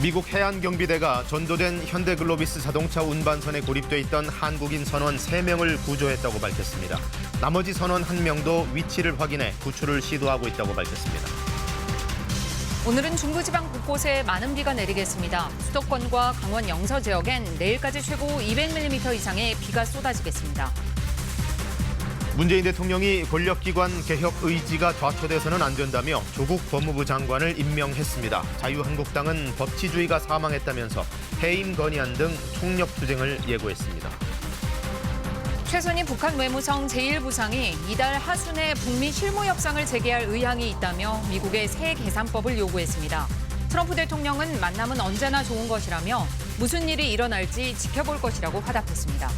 미국 해안경비대가 전도된 현대글로비스 자동차 운반선에 고립돼 있던 한국인 선원 3명을 구조했다고 밝혔습니다. 나머지 선원 1명도 위치를 확인해 구출을 시도하고 있다고 밝혔습니다. 오늘은 중부지방 곳곳에 많은 비가 내리겠습니다. 수도권과 강원 영서 지역엔 내일까지 최고 200mm 이상의 비가 쏟아지겠습니다. 문재인 대통령이 권력기관 개혁 의지가 좌초돼서는 안 된다며 조국 법무부 장관을 임명했습니다. 자유한국당은 법치주의가 사망했다면서 해임 건의안 등 총력 투쟁을 예고했습니다. 최선희 북한 외무성 제1부상이 이달 하순에 북미 실무 협상을 재개할 의향이 있다며 미국의 새 계산법을 요구했습니다. 트럼프 대통령은 만남은 언제나 좋은 것이라며 무슨 일이 일어날지 지켜볼 것이라고 화답했습니다.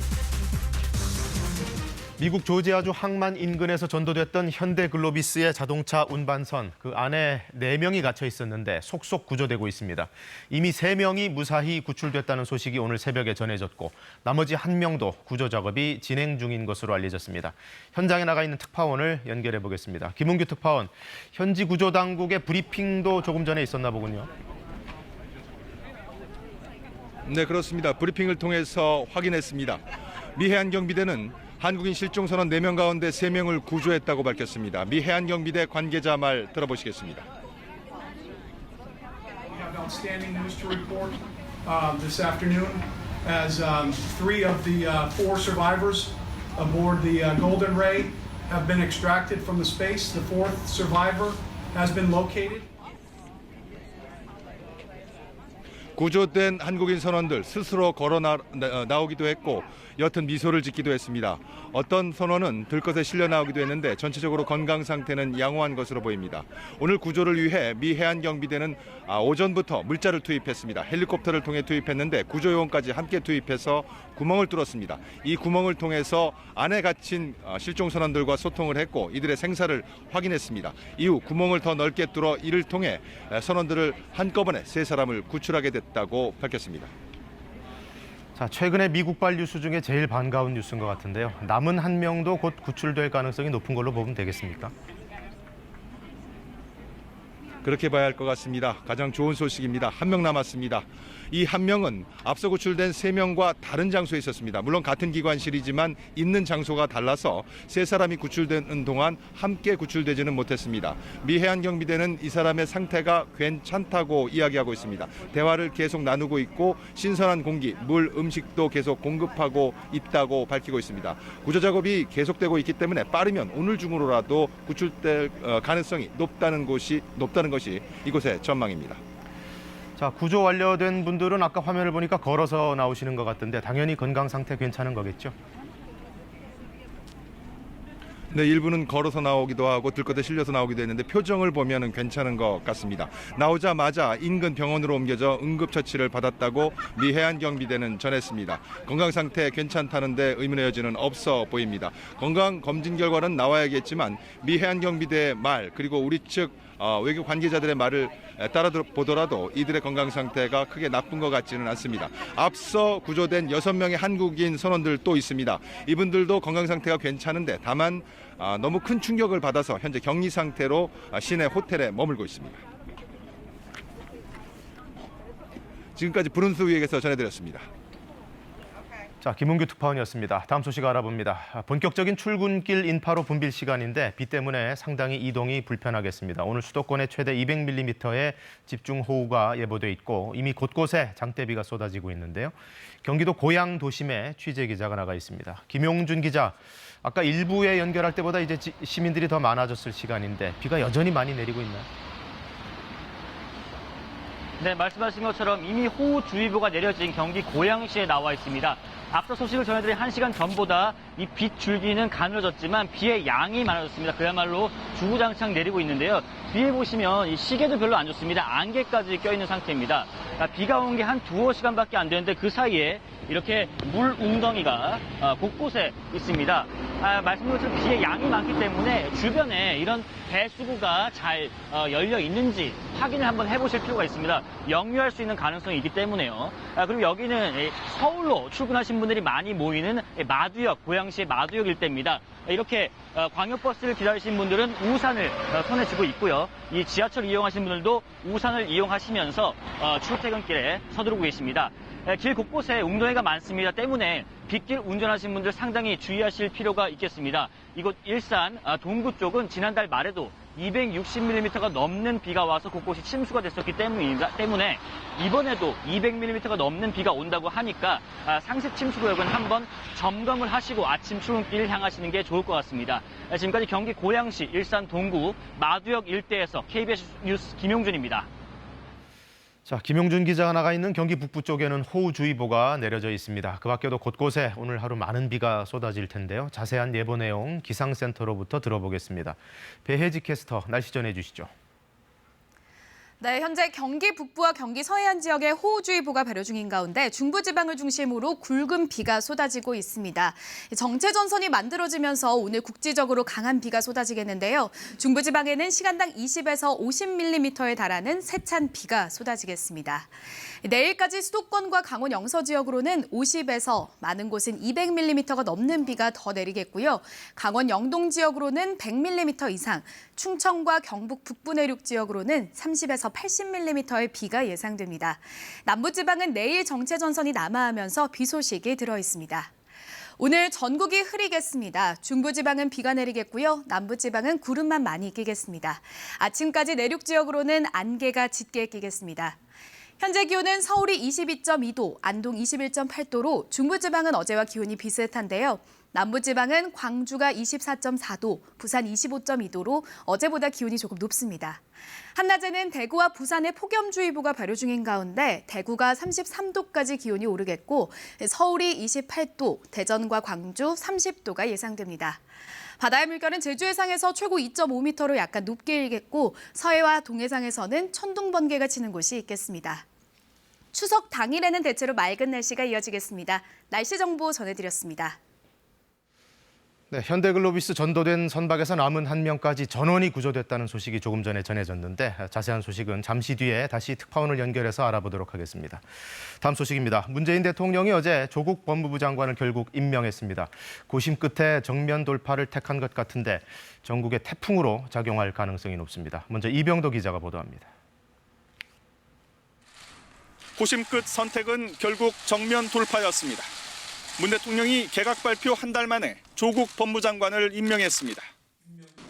미국 조지아주 항만 인근에서 전도됐던 현대글로비스의 자동차 운반선, 그 안에 4명이 갇혀 있었는데 속속 구조되고 있습니다. 이미 3명이 무사히 구출됐다는 소식이 오늘 새벽에 전해졌고 나머지 1명도 구조 작업이 진행 중인 것으로 알려졌습니다. 현장에 나가 있는 특파원을 연결해 보겠습니다. 김은규 특파원, 현지 구조 당국의 브리핑도 조금 전에 있었나 보군요. 네, 그렇습니다. 브리핑을 통해서 확인했습니다. 미 해안경비대는 한국인 실종 선원 4명 가운데 3명을 구조했다고 밝혔습니다. 미 해안경비대 관계자 말 들어보시겠습니다. Outstanding news to report this afternoon as 3 of the 4 survivors aboard the Golden Ray have been extracted from the space. The 4th survivor has been located. 구조된 한국인 선원들 스스로 걸어 나오기도 했고 옅은 미소를 짓기도 했습니다. 어떤 선원은 들것에 실려 나오기도 했는데 전체적으로 건강 상태는 양호한 것으로 보입니다. 오늘 구조를 위해 미 해안경비대는 오전부터 물자를 투입했습니다. 헬리콥터를 통해 투입했는데 구조요원까지 함께 투입해서 구멍을 뚫었습니다. 이 구멍을 통해서 안에 갇힌 실종 선원들과 소통을 했고 이들의 생사를 확인했습니다. 이후 구멍을 더 넓게 뚫어 이를 통해 선원들을 한꺼번에 3사람을 구출하게 됐다고 밝혔습니다. 자, 최근에 미국발 뉴스 중에 제일 반가운 뉴스인 것 같은데요. 남은 1명도 곧 구출될 가능성이 높은 걸로 보면 되겠습니까? 그렇게 봐야 할 것 같습니다. 가장 좋은 소식입니다. 1명 남았습니다. 이 1명은 앞서 구출된 3명과 다른 장소에 있었습니다. 물론 같은 기관실이지만 있는 장소가 달라서 3사람이 구출되는 동안 함께 구출되지는 못했습니다. 미 해안경비대는 이 사람의 상태가 괜찮다고 이야기하고 있습니다. 대화를 계속 나누고 있고 신선한 공기, 물, 음식도 계속 공급하고 있다고 밝히고 있습니다. 구조 작업이 계속되고 있기 때문에 빠르면 오늘 중으로라도 구출될 가능성이 높다는 것이 이곳의 전망입니다. 자, 구조 완료된 분들은 아까 화면을 보니까 걸어서 나오시는 것 같은데 당연히 건강 상태 괜찮은 거겠죠? 네, 일부는 걸어서 나오기도 하고 들것에 실려서 나오기도 했는데 표정을 보면은 괜찮은 것 같습니다. 나오자마자 인근 병원으로 옮겨져 응급처치를 받았다고 미 해안경비대는 전했습니다. 건강 상태 괜찮다는데 의문의 여지는 없어 보입니다. 건강 검진 결과는 나와야겠지만 미 해안경비대의 말 그리고 우리 측 외교 관계자들의 말을 따라 보더라도 이들의 건강 상태가 크게 나쁜 것 같지는 않습니다. 앞서 구조된 6명의 한국인 선원들 또 있습니다. 이분들도 건강 상태가 괜찮은데 다만 너무 큰 충격을 받아서 현재 격리 상태로 시내 호텔에 머물고 있습니다. 지금까지 부른스위에서 전해드렸습니다. 자, 김은규 특파원이었습니다. 다음 소식 알아봅니다. 본격적인 출근길 인파로 붐빌 시간인데 비 때문에 상당히 이동이 불편하겠습니다. 오늘 수도권에 최대 200mm의 집중호우가 예보돼 있고 이미 곳곳에 장대비가 쏟아지고 있는데요. 경기도 고양 도심에 취재기자가 나가 있습니다. 김용준 기자, 아까 일부에 연결할 때보다 이제 시민들이 더 많아졌을 시간인데 비가 여전히 많이 내리고 있나요? 네, 말씀하신 것처럼 이미 호우주의보가 내려진 경기 고양시에 나와 있습니다. 앞서 소식을 전해드린 1시간 전보다 이 빛 줄기는 가늘어졌지만 비의 양이 많아졌습니다. 그야말로 주구장창 내리고 있는데요. 뒤에 보시면 이 시계도 별로 안 좋습니다. 안개까지 껴있는 상태입니다. 비가 온 게 한 2시간밖에 안 되는데 그 사이에 이렇게 물 웅덩이가 곳곳에 있습니다. 말씀드린 것처럼 비의 양이 많기 때문에 주변에 이런 배수구가 잘 열려 있는지 확인을 한번 해보실 필요가 있습니다. 역류할 수 있는 가능성이 있기 때문에요. 그리고 여기는 서울로 출근하신 분들이 많이 모이는 마두역, 고양시의 마두역 일대입니다. 이렇게 광역버스를 기다리신 분들은 우산을 손에 쥐고 있고요. 이 지하철 이용하신 분들도 우산을 이용하시면서 출퇴근길에 서두르고 계십니다. 길 곳곳에 웅덩이가 많습니다. 때문에 빗길 운전하신 분들 상당히 주의하실 필요가 있겠습니다. 이곳 일산 동구 쪽은 지난달 말에도 260mm가 넘는 비가 와서 곳곳이 침수가 됐었기 때문에 이번에도 200mm가 넘는 비가 온다고 하니까 상습 침수 구역은 한번 점검을 하시고 아침 출근길 향하시는 게 좋을 것 같습니다. 지금까지 경기 고양시 일산 동구 마두역 일대에서 KBS 뉴스 김용준입니다. 자, 김용준 기자가 나가 있는 경기 북부 쪽에는 호우주의보가 내려져 있습니다. 그 밖에도 곳곳에 오늘 하루 많은 비가 쏟아질 텐데요. 자세한 예보 내용 기상센터로부터 들어보겠습니다. 배혜지 캐스터 날씨 전해주시죠. 네, 현재 경기 북부와 경기 서해안 지역에 호우주의보가 발효 중인 가운데 중부지방을 중심으로 굵은 비가 쏟아지고 있습니다. 정체전선이 만들어지면서 오늘 국지적으로 강한 비가 쏟아지겠는데요. 중부지방에는 시간당 20에서 50mm에 달하는 세찬 비가 쏟아지겠습니다. 내일까지 수도권과 강원 영서 지역으로는 50에서 많은 곳은 200mm가 넘는 비가 더 내리겠고요. 강원 영동 지역으로는 100mm 이상, 충청과 경북 북부 내륙 지역으로는 30에서 80mm의 비가 예상됩니다. 남부지방은 내일 정체전선이 남하하면서 비 소식이 들어있습니다. 오늘 전국이 흐리겠습니다. 중부지방은 비가 내리겠고요. 남부지방은 구름만 많이 끼겠습니다. 아침까지 내륙 지역으로는 안개가 짙게 끼겠습니다. 현재 기온은 서울이 22.2도, 안동 21.8도로 중부지방은 어제와 기온이 비슷한데요. 남부지방은 광주가 24.4도, 부산 25.2도로 어제보다 기온이 조금 높습니다. 한낮에는 대구와 부산에 폭염주의보가 발효 중인 가운데 대구가 33도까지 기온이 오르겠고 서울이 28도, 대전과 광주 30도가 예상됩니다. 바다의 물결은 제주 해상에서 최고 2.5m로 약간 높게 일겠고 서해와 동해상에서는 천둥 번개가 치는 곳이 있겠습니다. 추석 당일에는 대체로 맑은 날씨가 이어지겠습니다. 날씨 정보 전해드렸습니다. 네, 현대글로비스 전도된 선박에서 남은 한 명까지 전원이 구조됐다는 소식이 조금 전에 전해졌는데 자세한 소식은 잠시 뒤에 다시 특파원을 연결해서 알아보도록 하겠습니다. 다음 소식입니다. 문재인 대통령이 어제 조국 법무부 장관을 결국 임명했습니다. 고심 끝에 정면 돌파를 택한 것 같은데 전국에 태풍으로 작용할 가능성이 높습니다. 먼저 이병도 기자가 보도합니다. 고심 끝 선택은 결국 정면 돌파였습니다. 문 대통령이 개각 발표 한 달 만에 조국 법무장관을 임명했습니다.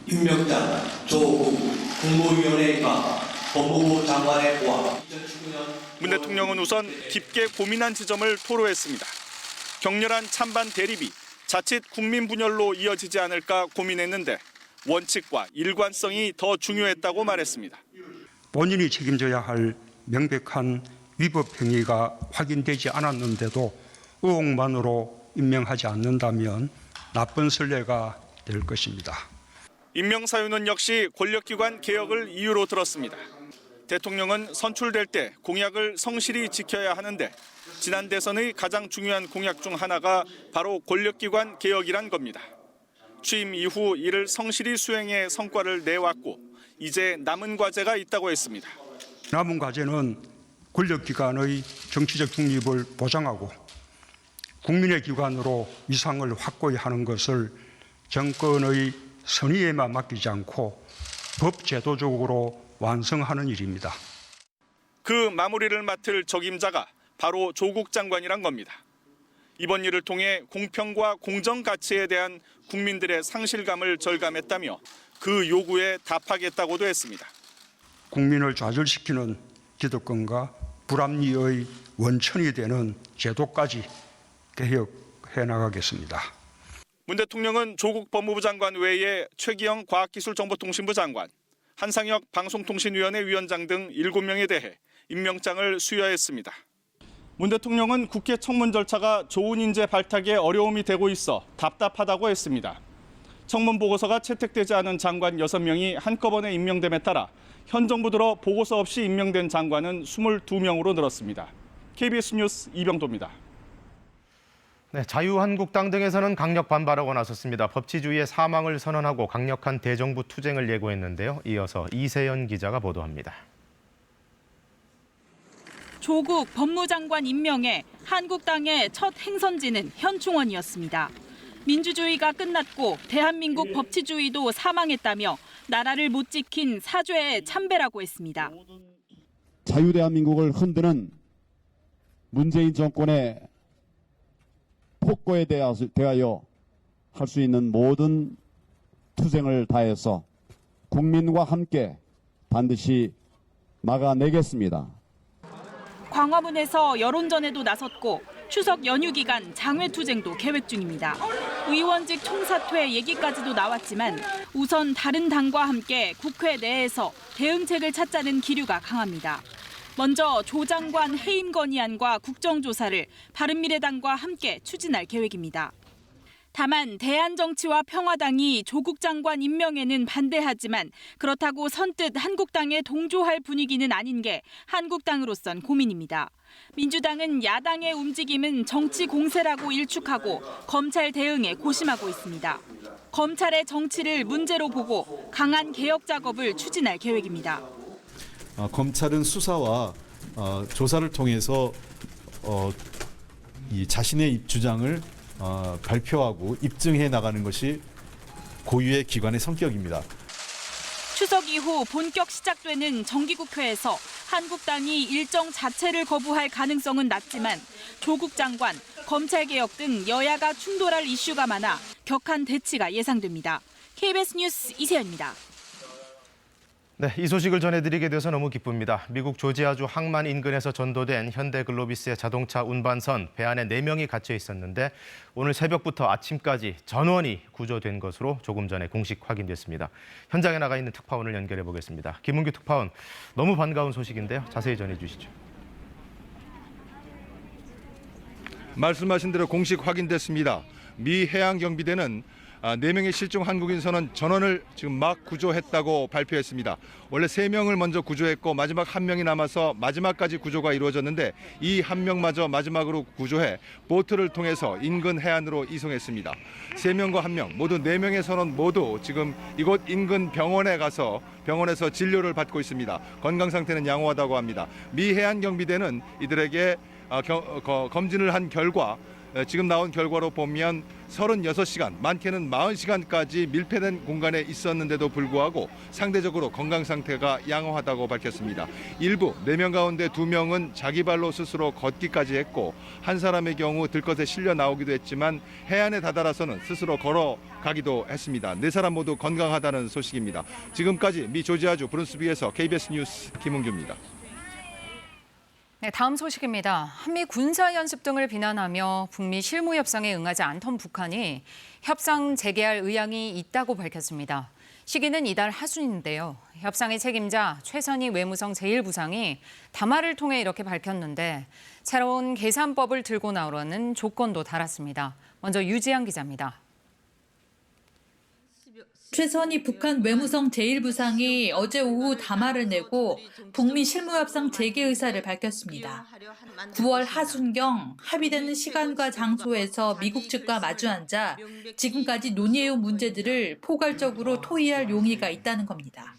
임명장 조국 국무위원회가 법무부 장관의 포함. 문 대통령은 우선 깊게 고민한 지점을 토로했습니다. 격렬한 찬반 대립이 자칫 국민 분열로 이어지지 않을까 고민했는데 원칙과 일관성이 더 중요했다고 말했습니다. 본인이 책임져야 할 명백한 위법 행위가 확인되지 않았는데도 의혹만으로 임명하지 않는다면 나쁜 선례가 될 것입니다. 임명 사유는 역시 권력기관 개혁을 이유로 들었습니다. 대통령은 선출될 때 공약을 성실히 지켜야 하는데 지난 대선의 가장 중요한 공약 중 하나가 바로 권력기관 개혁이란 겁니다. 취임 이후 이를 성실히 수행해 성과를 내왔고 이제 남은 과제가 있다고 했습니다. 남은 과제는 권력기관의 정치적 중립을 보장하고 국민의 기관으로 위상을 확고히 하는 것을 정권의 선의에만 맡기지 않고 법제도적으로 완성하는 일입니다. 그 마무리를 맡을 적임자가 바로 조국 장관이란 겁니다. 이번 일을 통해 공평과 공정 가치에 대한 국민들의 상실감을 절감했다며 그 요구에 답하겠다고도 했습니다. 국민을 좌절시키는 기득권과 불합리의 원천이 되는 제도까지 개혁해 나가겠습니다. 문 대통령은 조국 법무부 장관 외에 최기영 과학기술정보통신부 장관, 한상혁 방송통신위원회 위원장 등 7명에 대해 임명장을 수여했습니다. 문 대통령은 국회 청문 절차가 좋은 인재 발탁에 어려움이 되고 있어 답답하다고 했습니다. 청문 보고서가 채택되지 않은 장관 6명이 한꺼번에 임명됨에 따라 현 정부 들어 보고서 없이 임명된 장관은 22명으로 늘었습니다. KBS 뉴스 이병도입니다. 네, 자유한국당 등에서는 강력 반발하고 나섰습니다. 법치주의의 사망을 선언하고 강력한 대정부 투쟁을 예고했는데요. 이어서 이세연 기자가 보도합니다. 조국 법무장관 임명에 한국당의 첫 행선지는 현충원이었습니다. 민주주의가 끝났고 대한민국 법치주의도 사망했다며 나라를 못 지킨 사죄에 참배라고 했습니다. 자유대한민국을 흔드는 문재인 정권의 폭거에 대하여 할 수 있는 모든 투쟁을 다해서 국민과 함께 반드시 막아내겠습니다. 광화문에서 여론전에도 나섰고 추석 연휴 기간 장외투쟁도 계획 중입니다. 의원직 총사퇴 얘기까지도 나왔지만 우선 다른 당과 함께 국회 내에서 대응책을 찾자는 기류가 강합니다. 먼저 조 장관 해임 건의안과 국정조사를 바른미래당과 함께 추진할 계획입니다. 다만 대한정치와 평화당이 조국 장관 임명에는 반대하지만 그렇다고 선뜻 한국당에 동조할 분위기는 아닌 게 한국당으로선 고민입니다. 민주당은 야당의 움직임은 정치 공세라고 일축하고 검찰 대응에 고심하고 있습니다. 검찰의 정치를 문제로 보고 강한 개혁 작업을 추진할 계획입니다. 검찰은 수사와 조사를 통해서 이 자신의 주장을 발표하고 입증해 나가는 것이 고유의 기관의 성격입니다. 추석 이후 본격 시작되는 정기국회에서 한국당이 일정 자체를 거부할 가능성은 낮지만 조국 장관, 검찰개혁 등 여야가 충돌할 이슈가 많아 격한 대치가 예상됩니다. KBS 뉴스 이세연입니다. 네, 이 소식을 전해드리게 돼서 너무 기쁩니다. 미국 조지아주 항만 인근에서 전도된 현대글로비스의 자동차 운반선 배 안에 4명이 갇혀 있었는데 오늘 새벽부터 아침까지 전원이 구조된 것으로 조금 전에 공식 확인됐습니다. 현장에 나가 있는 특파원을 연결해 보겠습니다. 김은규 특파원, 너무 반가운 소식인데요. 자세히 전해주시죠. 말씀하신 대로 공식 확인됐습니다. 미 해양경비대는 4명의 실종 한국인 선원 전원을 지금 막 구조했다고 발표했습니다. 원래 3명을 먼저 구조했고 마지막 1명이 남아서 마지막까지 구조가 이루어졌는데 이 1명마저 마지막으로 구조해 보트를 통해서 인근 해안으로 이송했습니다. 3명과 1명 모두 4명의 선원 모두 지금 이곳 인근 병원에 가서 병원에서 진료를 받고 있습니다. 건강 상태는 양호하다고 합니다. 미 해안경비대는 이들에게 검진을 한 결과 지금 나온 결과로 보면 36시간, 많게는 40시간까지 밀폐된 공간에 있었는데도 불구하고 상대적으로 건강 상태가 양호하다고 밝혔습니다. 일부 4명 가운데 2명은 자기 발로 스스로 걷기까지 했고 한 사람의 경우 들것에 실려 나오기도 했지만 해안에 다다라서는 스스로 걸어가기도 했습니다. 4사람 모두 건강하다는 소식입니다. 지금까지 미 조지아주 브룬스빅에서 KBS 뉴스 김은규입니다. 네, 다음 소식입니다. 한미 군사연습 등을 비난하며 북미 실무 협상에 응하지 않던 북한이 협상 재개할 의향이 있다고 밝혔습니다. 시기는 이달 하순인데요. 협상의 책임자 최선희 외무성 제1부상이 담화를 통해 이렇게 밝혔는데 새로운 계산법을 들고 나오라는 조건도 달았습니다. 먼저 유지한 기자입니다. 최선희 북한 외무성 제1부상이 어제 오후 담화를 내고 북미 실무협상 재개 의사를 밝혔습니다. 9월 하순경 합의되는 시간과 장소에서 미국 측과 마주 앉아 지금까지 논의해온 문제들을 포괄적으로 토의할 용의가 있다는 겁니다.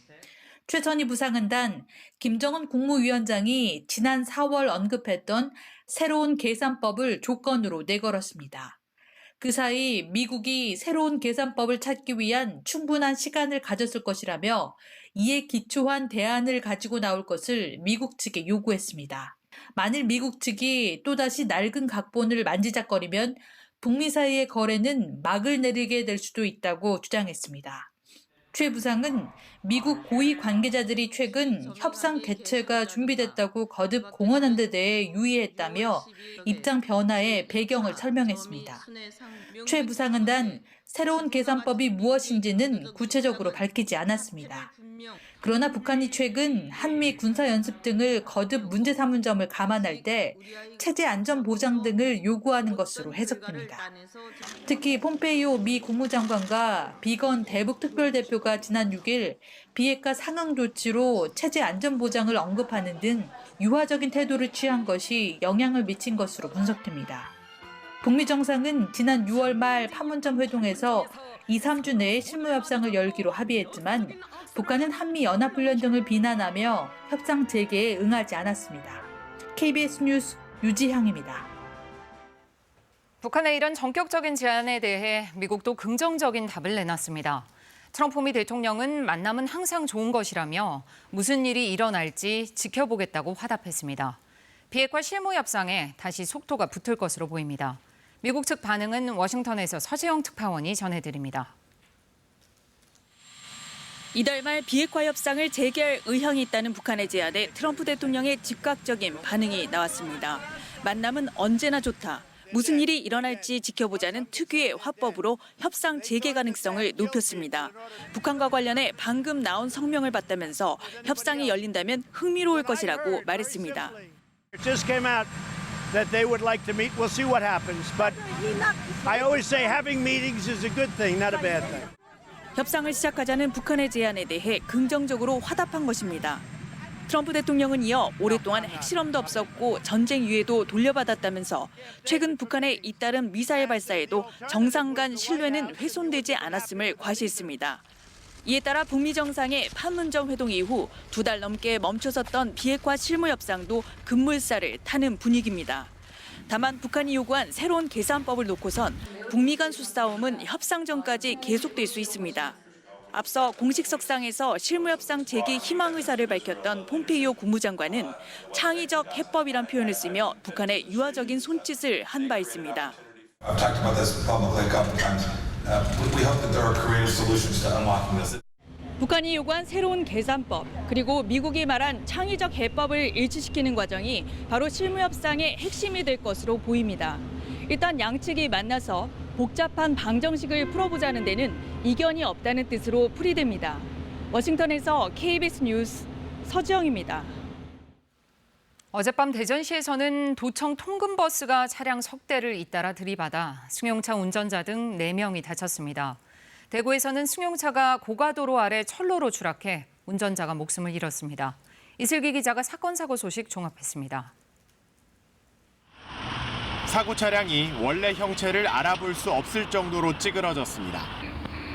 최선희 부상은 단 김정은 국무위원장이 지난 4월 언급했던 새로운 계산법을 조건으로 내걸었습니다. 그 사이 미국이 새로운 계산법을 찾기 위한 충분한 시간을 가졌을 것이라며 이에 기초한 대안을 가지고 나올 것을 미국 측에 요구했습니다. 만일 미국 측이 또다시 낡은 각본을 만지작거리면 북미 사이의 거래는 막을 내리게 될 수도 있다고 주장했습니다. 최 부상은 미국 고위 관계자들이 최근 협상 개최가 준비됐다고 거듭 공언한 데 대해 유의했다며 입장 변화의 배경을 설명했습니다. 최 부상은 단 새로운 계산법이 무엇인지는 구체적으로 밝히지 않았습니다. 그러나 북한이 최근 한미 군사연습 등을 거듭 문제 삼은 점을 감안할 때 체제 안전 보장 등을 요구하는 것으로 해석됩니다. 특히 폼페이오 미 국무장관과 비건 대북 특별대표가 지난 6일 비핵화 상응 조치로 체제 안전 보장을 언급하는 등 유화적인 태도를 취한 것이 영향을 미친 것으로 분석됩니다. 북미 정상은 지난 6월 말 판문점 회동에서 2, 3주 내에 실무협상을 열기로 합의했지만 북한은 한미연합훈련 등을 비난하며 협상 재개에 응하지 않았습니다. KBS 뉴스 유지향입니다. 북한의 이런 전격적인 제안에 대해 미국도 긍정적인 답을 내놨습니다. 트럼프 미 대통령은 만남은 항상 좋은 것이라며 무슨 일이 일어날지 지켜보겠다고 화답했습니다. 비핵화 실무 협상에 다시 속도가 붙을 것으로 보입니다. 미국 측 반응은 워싱턴에서 서재영 특파원이 전해드립니다. 이달 말 비핵화 협상을 재개할 의향이 있다는 북한의 제안에 트럼프 대통령의 즉각적인 반응이 나왔습니다. 만남은 언제나 좋다. 무슨 일이 일어날지 지켜보자는 특유의 화법으로 협상 재개 가능성을 높였습니다. 북한과 관련해 방금 나온 성명을 봤다면서 협상이 열린다면 흥미로울 것이라고 말했습니다. It just came out that they would like to meet. We'll see what happens. But I always say having meetings is a good thing, not a bad thing. 협상을 시작하자는 북한의 제안에 대해 긍정적으로 화답한 것입니다. 트럼프 대통령은 이어 오랫동안 핵실험도 없었고 전쟁 유해도 돌려받았다면서 최근 북한의 잇따른 미사일 발사에도 정상 간 신뢰는 훼손되지 않았음을 과시했습니다. 이에 따라 북미 정상의 판문점 회동 이후 2달 넘게 멈춰섰던 비핵화 실무 협상도 급물살을 타는 분위기입니다. 다만 북한이 요구한 새로운 계산법을 놓고선 북미 간 수싸움은 협상 전까지 계속될 수 있습니다. 앞서 공식 석상에서 실무협상 재개 희망 의사를 밝혔던 폼페이오 국무장관은 창의적 해법이란 표현을 쓰며 북한의 유화적인 손짓을 한 바 있습니다. I've talked about this publicly a couple times. We hope that there are creative solutions to unlocking this. 북한이 요구한 새로운 계산법, 그리고 미국이 말한 창의적 해법을 일치시키는 과정이 바로 실무협상의 핵심이 될 것으로 보입니다. 일단 양측이 만나서 복잡한 방정식을 풀어보자는 데는 이견이 없다는 뜻으로 풀이됩니다. 워싱턴에서 KBS 뉴스 서지영입니다. 어젯밤 대전시에서는 도청 통근버스가 차량 석 대를 잇따라 들이받아 승용차 운전자 등 4명이 다쳤습니다. 대구에서는 승용차가 고가도로 아래 철로로 추락해 운전자가 목숨을 잃었습니다. 이슬기 기자가 사건 사고 소식 종합했습니다. 사고 차량이 원래 형체를 알아볼 수 없을 정도로 찌그러졌습니다.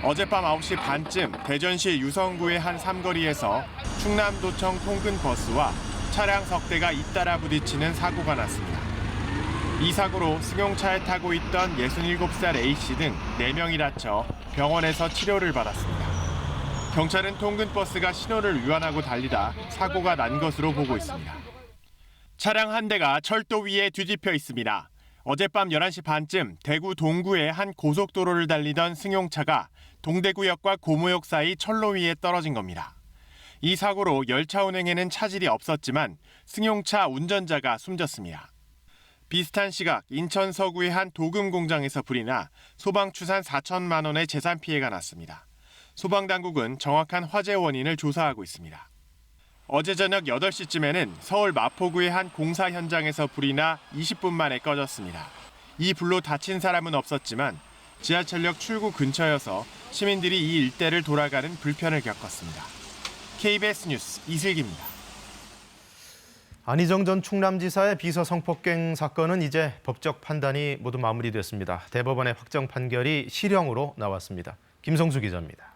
어젯밤 9시 반쯤 대전시 유성구의 한 삼거리에서 충남도청 통근버스와 차량 석 대가 잇따라 부딪히는 사고가 났습니다. 이 사고로 승용차에 타고 있던 67살 A씨 등 4명이 다쳐 병원에서 치료를 받았습니다. 경찰은 통근버스가 신호를 위반하고 달리다 사고가 난 것으로 보고 있습니다. 차량 한 대가 철도 위에 뒤집혀 있습니다. 어젯밤 11시 반쯤 대구 동구의 한 고속도로를 달리던 승용차가 동대구역과 고무역 사이 철로 위에 떨어진 겁니다. 이 사고로 열차 운행에는 차질이 없었지만 승용차 운전자가 숨졌습니다. 비슷한 시각 인천 서구의 한 도금 공장에서 불이 나 소방 추산 4천만 원의 재산 피해가 났습니다. 소방당국은 정확한 화재 원인을 조사하고 있습니다. 어제 저녁 8시쯤에는 서울 마포구의 한 공사 현장에서 불이 나 20분 만에 꺼졌습니다. 이 불로 다친 사람은 없었지만 지하철역 출구 근처여서 시민들이 이 일대를 돌아가는 불편을 겪었습니다. KBS 뉴스 이슬기입니다. 안희정 전 충남지사의 비서 성폭행 사건은 이제 법적 판단이 모두 마무리됐습니다. 대법원의 확정 판결이 실형으로 나왔습니다. 김성수 기자입니다.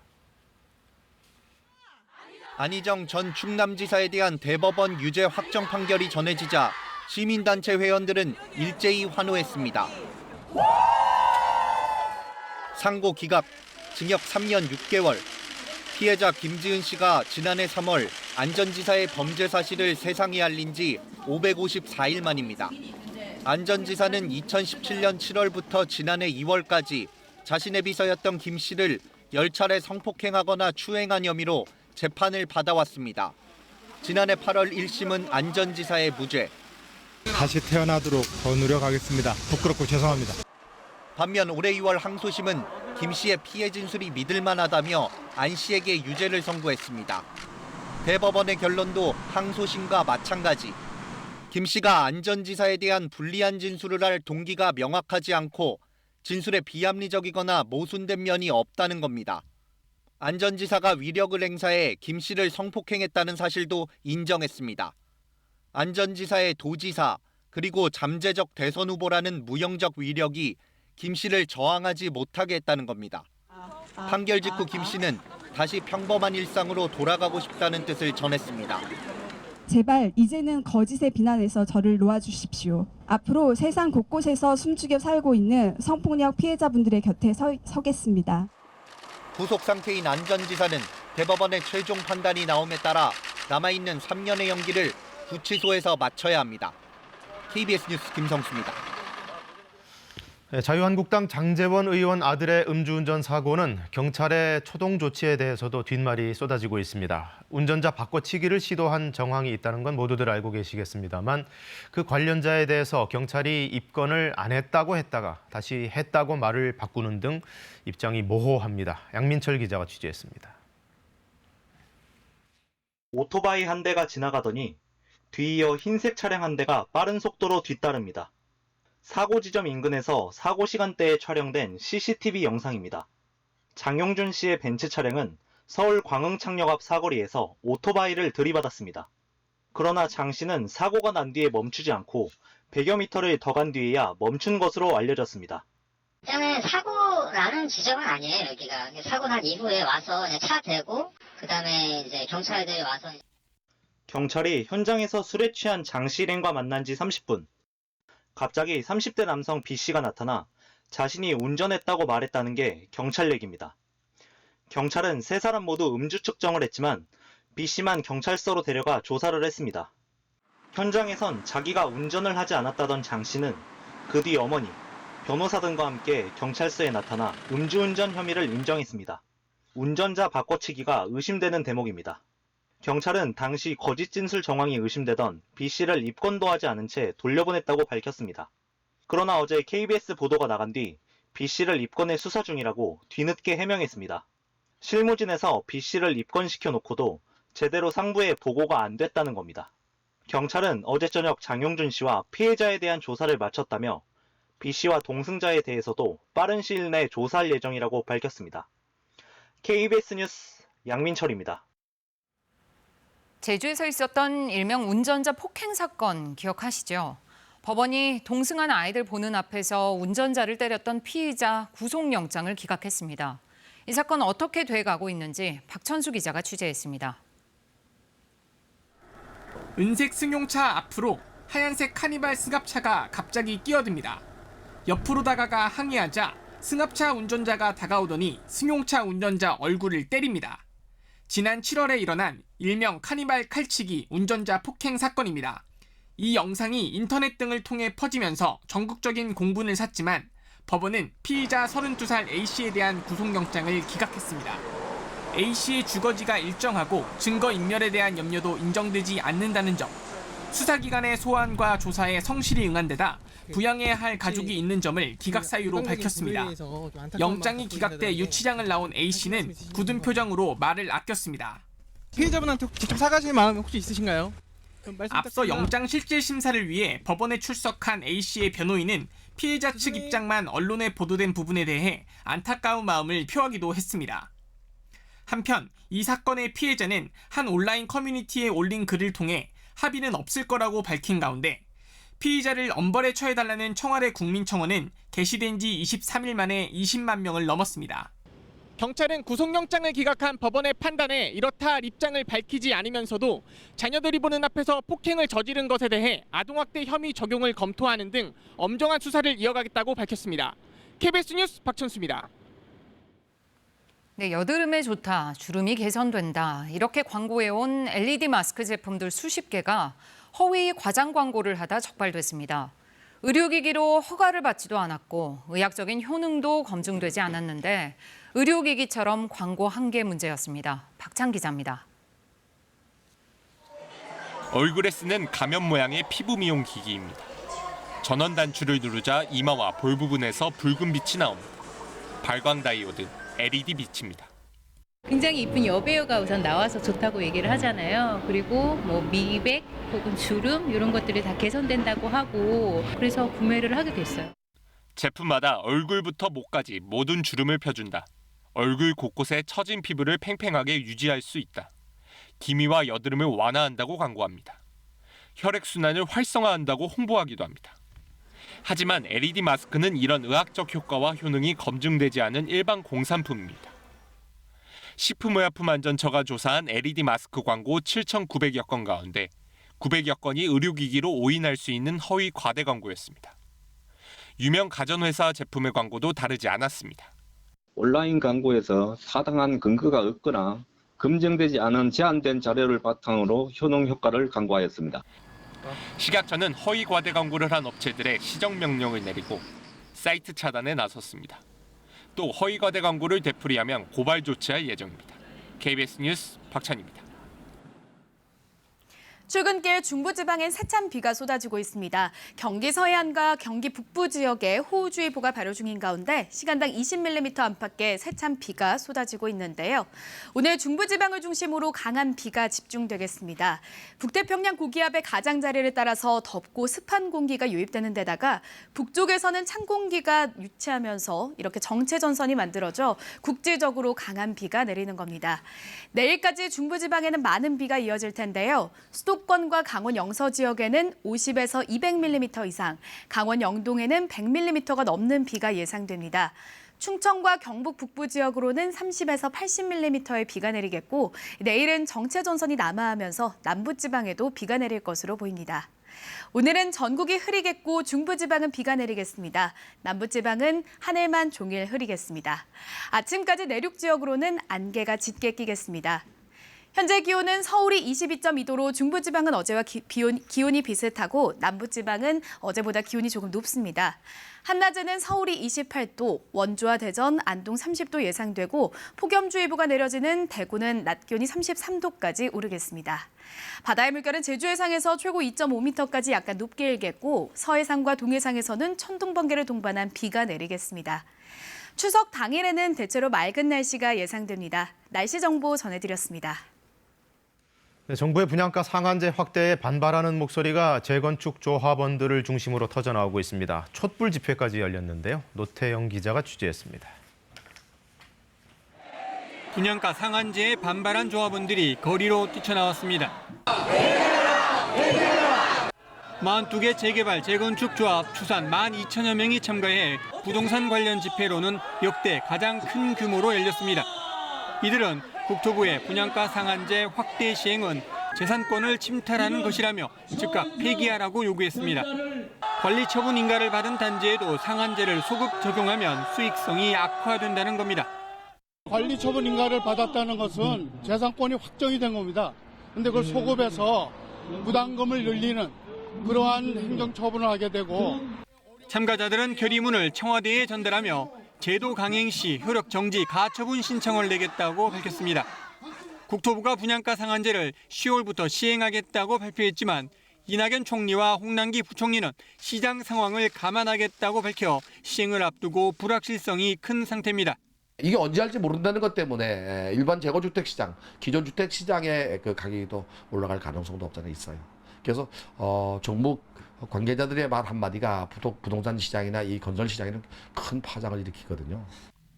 안희정 전 충남지사에 대한 대법원 유죄 확정 판결이 전해지자 시민단체 회원들은 일제히 환호했습니다. 상고 기각, 징역 3년 6개월. 피해자 김지은 씨가 지난해 3월 안 전 지사의 범죄 사실을 세상에 알린 지 554일 만입니다. 안 전 지사는 2017년 7월부터 지난해 2월까지 자신의 비서였던 김 씨를 10차례 성폭행하거나 추행한 혐의로 재판을 받아왔습니다. 지난해 8월 1심은 안 전 지사의 무죄. 다시 태어나도록 더 노력하겠습니다. 부끄럽고 죄송합니다. 반면 올해 2월 항소심은 김 씨의 피해 진술이 믿을만하다며 안 씨에게 유죄를 선고했습니다. 대법원의 결론도 항소심과 마찬가지. 김 씨가 안 전 지사에 대한 불리한 진술을 할 동기가 명확하지 않고 진술에 비합리적이거나 모순된 면이 없다는 겁니다. 안 전 지사가 위력을 행사해 김 씨를 성폭행했다는 사실도 인정했습니다. 안 전 지사의 도지사, 그리고 잠재적 대선 후보라는 무형적 위력이 김 씨를 저항하지 못하게 했다는 겁니다. 판결 직후 김 씨는 다시 평범한 일상으로 돌아가고 싶다는 뜻을 전했습니다. 제발 이제는 거짓의 비난에서 저를 놓아주십시오. 앞으로 세상 곳곳에서 숨죽여 살고 있는 성폭력 피해자분들의 곁에 서겠습니다. 구속 상태인 안 전 지사는 대법원의 최종 판단이 나옴에 따라 남아있는 3년의 형기를 구치소에서 마쳐야 합니다. KBS 뉴스 김성수입니다. 자유한국당 장제원 의원 아들의 음주운전 사고는 경찰의 초동 조치에 대해서도 뒷말이 쏟아지고 있습니다. 운전자 바꿔치기를 시도한 정황이 있다는 건 모두들 알고 계시겠습니다만 그 관련자에 대해서 경찰이 입건을 안 했다고 했다가 다시 했다고 말을 바꾸는 등 입장이 모호합니다. 양민철 기자가 취재했습니다. 오토바이 한 대가 지나가더니 뒤이어 흰색 차량 한 대가 빠른 속도로 뒤따릅니다. 사고 지점 인근에서 사고 시간대에 촬영된 CCTV 영상입니다. 장용준 씨의 벤츠 차량은 서울 광흥창역 앞 사거리에서 오토바이를 들이받았습니다. 그러나 장 씨는 사고가 난 뒤에 멈추지 않고 100여 미터를 더 간 뒤에야 멈춘 것으로 알려졌습니다. 일단은 사고 나는 지점은 아니에요, 여기가. 사고 난 이후에 와서 차 대고 그다음에 이제 경찰들이 와서 경찰이 현장에서 술에 취한 장 씨 일행과 만난 지 30분. 갑자기 30대 남성 B 씨가 나타나 자신이 운전했다고 말했다는 게 경찰 얘기입니다. 경찰은 세 사람 모두 음주 측정을 했지만 B 씨만 경찰서로 데려가 조사를 했습니다. 현장에선 자기가 운전을 하지 않았다던 장 씨는 그 뒤 어머니, 변호사 등과 함께 경찰서에 나타나 음주운전 혐의를 인정했습니다. 운전자 바꿔치기가 의심되는 대목입니다. 경찰은 당시 거짓 진술 정황이 의심되던 B 씨를 입건도 하지 않은 채 돌려보냈다고 밝혔습니다. 그러나 어제 KBS 보도가 나간 뒤 B 씨를 입건해 수사 중이라고 뒤늦게 해명했습니다. 실무진에서 B 씨를 입건시켜 놓고도 제대로 상부에 보고가 안 됐다는 겁니다. 경찰은 어제 저녁 장용준 씨와 피해자에 대한 조사를 마쳤다며 B 씨와 동승자에 대해서도 빠른 시일 내에 조사할 예정이라고 밝혔습니다. KBS 뉴스 양민철입니다. 제주에서 있었던 일명 운전자 폭행 사건 기억하시죠? 법원이 동승한 아이들 보는 앞에서 운전자를 때렸던 피의자 구속영장을 기각했습니다. 이 사건 어떻게 돼가고 있는지 박천수 기자가 취재했습니다. 은색 승용차 앞으로 하얀색 카니발 승합차가 갑자기 끼어듭니다. 옆으로 다가가 항의하자 승합차 운전자가 다가오더니 승용차 운전자 얼굴을 때립니다. 지난 7월에 일어난 일명 카니발 칼치기 운전자 폭행 사건입니다. 이 영상이 인터넷 등을 통해 퍼지면서 전국적인 공분을 샀지만 법원은 피의자 32살 A씨에 대한 구속영장을 기각했습니다. A씨의 주거지가 일정하고 증거인멸에 대한 염려도 인정되지 않는다는 점, 수사기관의 소환과 조사에 성실히 응한 데다 부양해야 할 가족이 있는 점을 기각 사유로 밝혔습니다. 영장이 기각돼 유치장을 나온 A씨는 굳은 표정으로 말을 아꼈습니다. 피해자분한테 직접 사과하실 마음 혹시 있으신가요? 앞서 영장 실질 심사를 위해 법원에 출석한 A씨의 변호인은 피해자 측 입장만 언론에 보도된 부분에 대해 안타까운 마음을 표하기도 했습니다. 한편 이 사건의 피해자는 한 온라인 커뮤니티에 올린 글을 통해 합의는 없을 거라고 밝힌 가운데 피의자를 엄벌에 처해달라는 청와대 국민청원은 게시된 지 23일 만에 20만 명을 넘었습니다. 경찰은 구속영장을 기각한 법원의 판단에 이렇다 할 입장을 밝히지 않으면서도 자녀들이 보는 앞에서 폭행을 저지른 것에 대해 아동학대 혐의 적용을 검토하는 등 엄정한 수사를 이어가겠다고 밝혔습니다. KBS 뉴스 박천수입니다. 네, 여드름에 좋다, 주름이 개선된다 이렇게 광고해온 LED 마스크 제품들 수십 개가 허위 과장 광고를 하다 적발됐습니다. 의료기기로 허가를 받지도 않았고 의학적인 효능도 검증되지 않았는데 의료기기처럼 광고한 게 문제였습니다. 박찬 기자입니다. 얼굴에 쓰는 가면 모양의 피부 미용 기기입니다. 전원 단추를 누르자 이마와 볼 부분에서 붉은 빛이 나옵니다. 발광 다이오드, LED 빛입니다. 굉장히 이쁜 여배우가 우선 나와서 좋다고 얘기를 하잖아요. 그리고 뭐 미백 혹은 주름 이런 것들이 다 개선된다고 하고 그래서 구매를 하게 됐어요. 제품마다 얼굴부터 목까지 모든 주름을 펴준다. 얼굴 곳곳에 처진 피부를 팽팽하게 유지할 수 있다. 기미와 여드름을 완화한다고 광고합니다. 혈액순환을 활성화한다고 홍보하기도 합니다. 하지만 LED 마스크는 이런 의학적 효과와 효능이 검증되지 않은 일반 공산품입니다. 식품의약품안전처가 조사한 LED 마스크 광고 7,900여 건 가운데 900여 건이 의료기기로 오인할 수 있는 허위 과대 광고였습니다. 유명 가전회사 제품의 광고도 다르지 않았습니다. 온라인 광고에서 타당한 근거가 없거나 검증되지 않은 제한된 자료를 바탕으로 효능 효과를 광고하였습니다. 식약처는 허위 과대 광고를 한 업체들의 시정 명령을 내리고 사이트 차단에 나섰습니다. 또 허위 과대 광고를 되풀이하면 고발 조치할 예정입니다. KBS 뉴스 박찬입니다. 출근길 중부지방엔 세찬 비가 쏟아지고 있습니다. 경기 서해안과 경기 북부 지역에 호우주의보가 발효 중인 가운데 시간당 20mm 안팎의 세찬 비가 쏟아지고 있는데요. 오늘 중부지방을 중심으로 강한 비가 집중되겠습니다. 북태평양 고기압의 가장자리를 따라서 덥고 습한 공기가 유입되는 데다가 북쪽에서는 찬 공기가 유치하면서 이렇게 정체전선이 만들어져 국지적으로 강한 비가 내리는 겁니다. 내일까지 중부지방에는 많은 비가 이어질 텐데요. 수도권과 강원 영서 지역에는 50에서 200mm 이상, 강원 영동에는 100mm가 넘는 비가 예상됩니다. 충청과 경북 북부 지역으로는 30에서 80mm의 비가 내리겠고 내일은 정체전선이 남하하면서 남부지방에도 비가 내릴 것으로 보입니다. 오늘은 전국이 흐리겠고 중부지방은 비가 내리겠습니다. 남부지방은 하늘만 종일 흐리겠습니다. 아침까지 내륙 지역으로는 안개가 짙게 끼겠습니다. 현재 기온은 서울이 22.2도로 중부지방은 어제와 기온이 비슷하고 남부지방은 어제보다 기온이 조금 높습니다. 한낮에는 서울이 28도, 원주와 대전, 안동 30도 예상되고 폭염주의보가 내려지는 대구는 낮 기온이 33도까지 오르겠습니다. 바다의 물결은 제주 해상에서 최고 2.5m까지 약간 높게 일겠고 서해상과 동해상에서는 천둥번개를 동반한 비가 내리겠습니다. 추석 당일에는 대체로 맑은 날씨가 예상됩니다. 날씨 정보 전해드렸습니다. 네, 정부의 분양가 상한제 확대에 반발하는 목소리가 재건축 조합원들을 중심으로 터져나오고 있습니다. 촛불 집회까지 열렸는데요. 노태영 기자가 취재했습니다. 분양가 상한제에 반발한 조합원들이 거리로 뛰쳐나왔습니다. 42개 재개발, 재건축 조합 추산 12,000여 명이 참가해 부동산 관련 집회로는 역대 가장 큰 규모로 열렸습니다. 이들은 국토부의 분양가 상한제 확대 시행은 재산권을 침탈하는 것이라며 즉각 폐기하라고 요구했습니다. 관리처분 인가를 받은 단지에도 상한제를 소급 적용하면 수익성이 악화된다는 겁니다. 관리처분 인가를 받았다는 것은 재산권이 확정이 된 겁니다. 그런데 그걸 소급해서 부담금을 늘리는 그러한 행정처분을 하게 되고 참가자들은 결의문을 청와대에 전달하며 제도 강행 시 효력 정지 가처분 신청을 내겠다고 밝혔습니다. 국토부가 분양가 상한제를 10월부터 시행하겠다고 발표했지만 이낙연 총리와 홍남기 부총리는 시장 상황을 감안하겠다고 밝혀 시행을 앞두고 불확실성이 큰 상태입니다. 이게 언제 할지 모른다는 것 때문에 일반 재건주택 시장, 기존 주택 시장의 그 가격도 올라갈 가능성도 없잖아 있어요. 그래서 정부 관계자들의 말 한마디가 부동산 시장이나 이 건설 시장에는 큰 파장을 일으키거든요.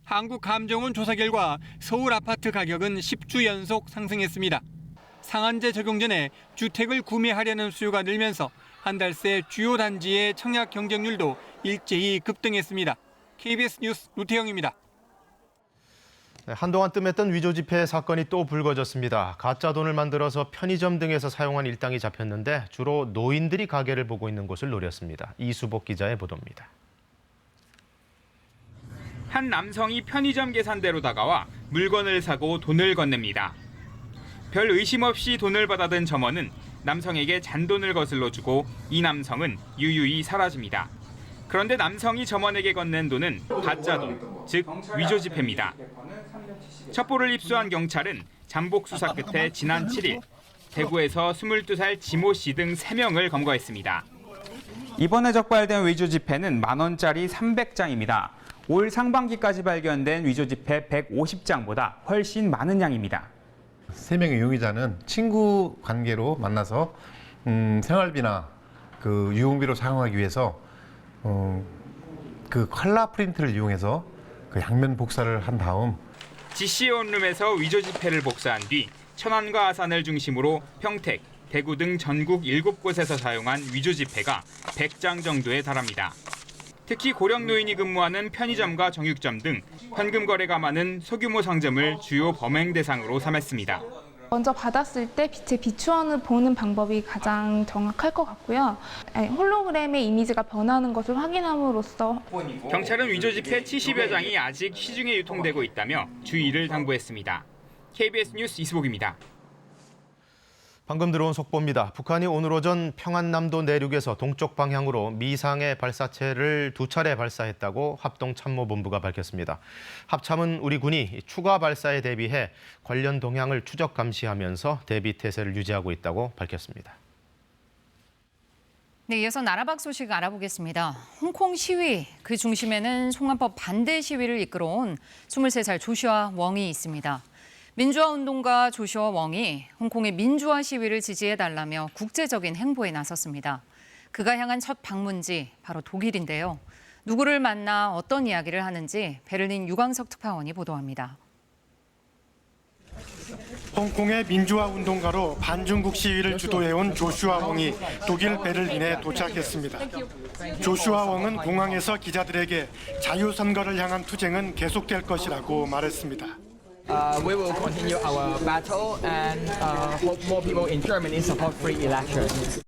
한국감정원 조사 결과 서울 아파트 가격은 10주 연속 상승했습니다. 상한제 적용 전에 주택을 구매하려는 수요가 늘면서 한 달 새 주요 단지의 청약 경쟁률도 일제히 급등했습니다. KBS 뉴스 노태영입니다. 네, 한동안 뜸했던 위조 지폐 사건이 또 불거졌습니다. 가짜 돈을 만들어서 편의점 등에서 사용한 일당이 잡혔는데 주로 노인들이 가게를 보고 있는 곳을 노렸습니다. 이수복 기자의 보도입니다. 한 남성이 편의점 계산대로 다가와 물건을 사고 돈을 건넵니다. 별 의심 없이 돈을 받아든 점원은 남성에게 잔돈을 거슬러 주고 이 남성은 유유히 사라집니다. 그런데 남성이 점원에게 건넨 돈은 가짜 돈, 즉 위조 지폐입니다. 첩보를 입수한 경찰은 잠복 수사 끝에 지난 7일 대구에서 22살 지모 씨 등 3명을 검거했습니다. 이번에 적발된 위조 지폐는 10,000원짜리 300장입니다. 올 상반기까지 발견된 위조 지폐 150장보다 훨씬 많은 양입니다. 3명의 용의자는 친구 관계로 만나서 생활비나 그 유흥비로 사용하기 위해서 그 컬러 프린트를 이용해서 그 양면 복사를 한 다음 GC 원룸에서 위조 지폐를 복사한 뒤 천안과 아산을 중심으로 평택, 대구 등 전국 7곳에서 사용한 위조 지폐가 100장 정도에 달합니다. 특히 고령 노인이 근무하는 편의점과 정육점 등 현금 거래가 많은 소규모 상점을 주요 범행 대상으로 삼았습니다. 먼저 받았을 때 빛의 비추원을 보는 방법이 가장 정확할 것 같고요. 홀로그램의 이미지가 변하는 것을 확인함으로써 경찰은 위조 지폐 70여 장이 아직 시중에 유통되고 있다며 주의를 당부했습니다. KBS 뉴스 이수복입니다. 방금 들어온 속보입니다. 북한이 오늘 오전 평안남도 내륙에서 동쪽 방향으로 미상의 발사체를 2차례 발사했다고 합동참모본부가 밝혔습니다. 합참은 우리 군이 추가 발사에 대비해 관련 동향을 추적 감시하면서 대비 태세를 유지하고 있다고 밝혔습니다. 네, 이어서 나라박 소식 알아보겠습니다. 홍콩 시위, 그 중심에는 송환법 반대 시위를 이끌어온 23살 조슈아 웡이 있습니다. 민주화 운동가 조슈아 웡이 홍콩의 민주화 시위를 지지해달라며 국제적인 행보에 나섰습니다. 그가 향한 첫 방문지 바로 독일인데요. 누구를 만나 어떤 이야기를 하는지 베를린 유광석 특파원이 보도합니다. 홍콩의 민주화 운동가로 반중국 시위를 주도해온 조슈아 웡이 독일 베를린에 도착했습니다. 조슈아 웡은 공항에서 기자들에게 자유선거를 향한 투쟁은 계속될 것이라고 말했습니다. We will continue our battle and hope more people in Germany support free elections.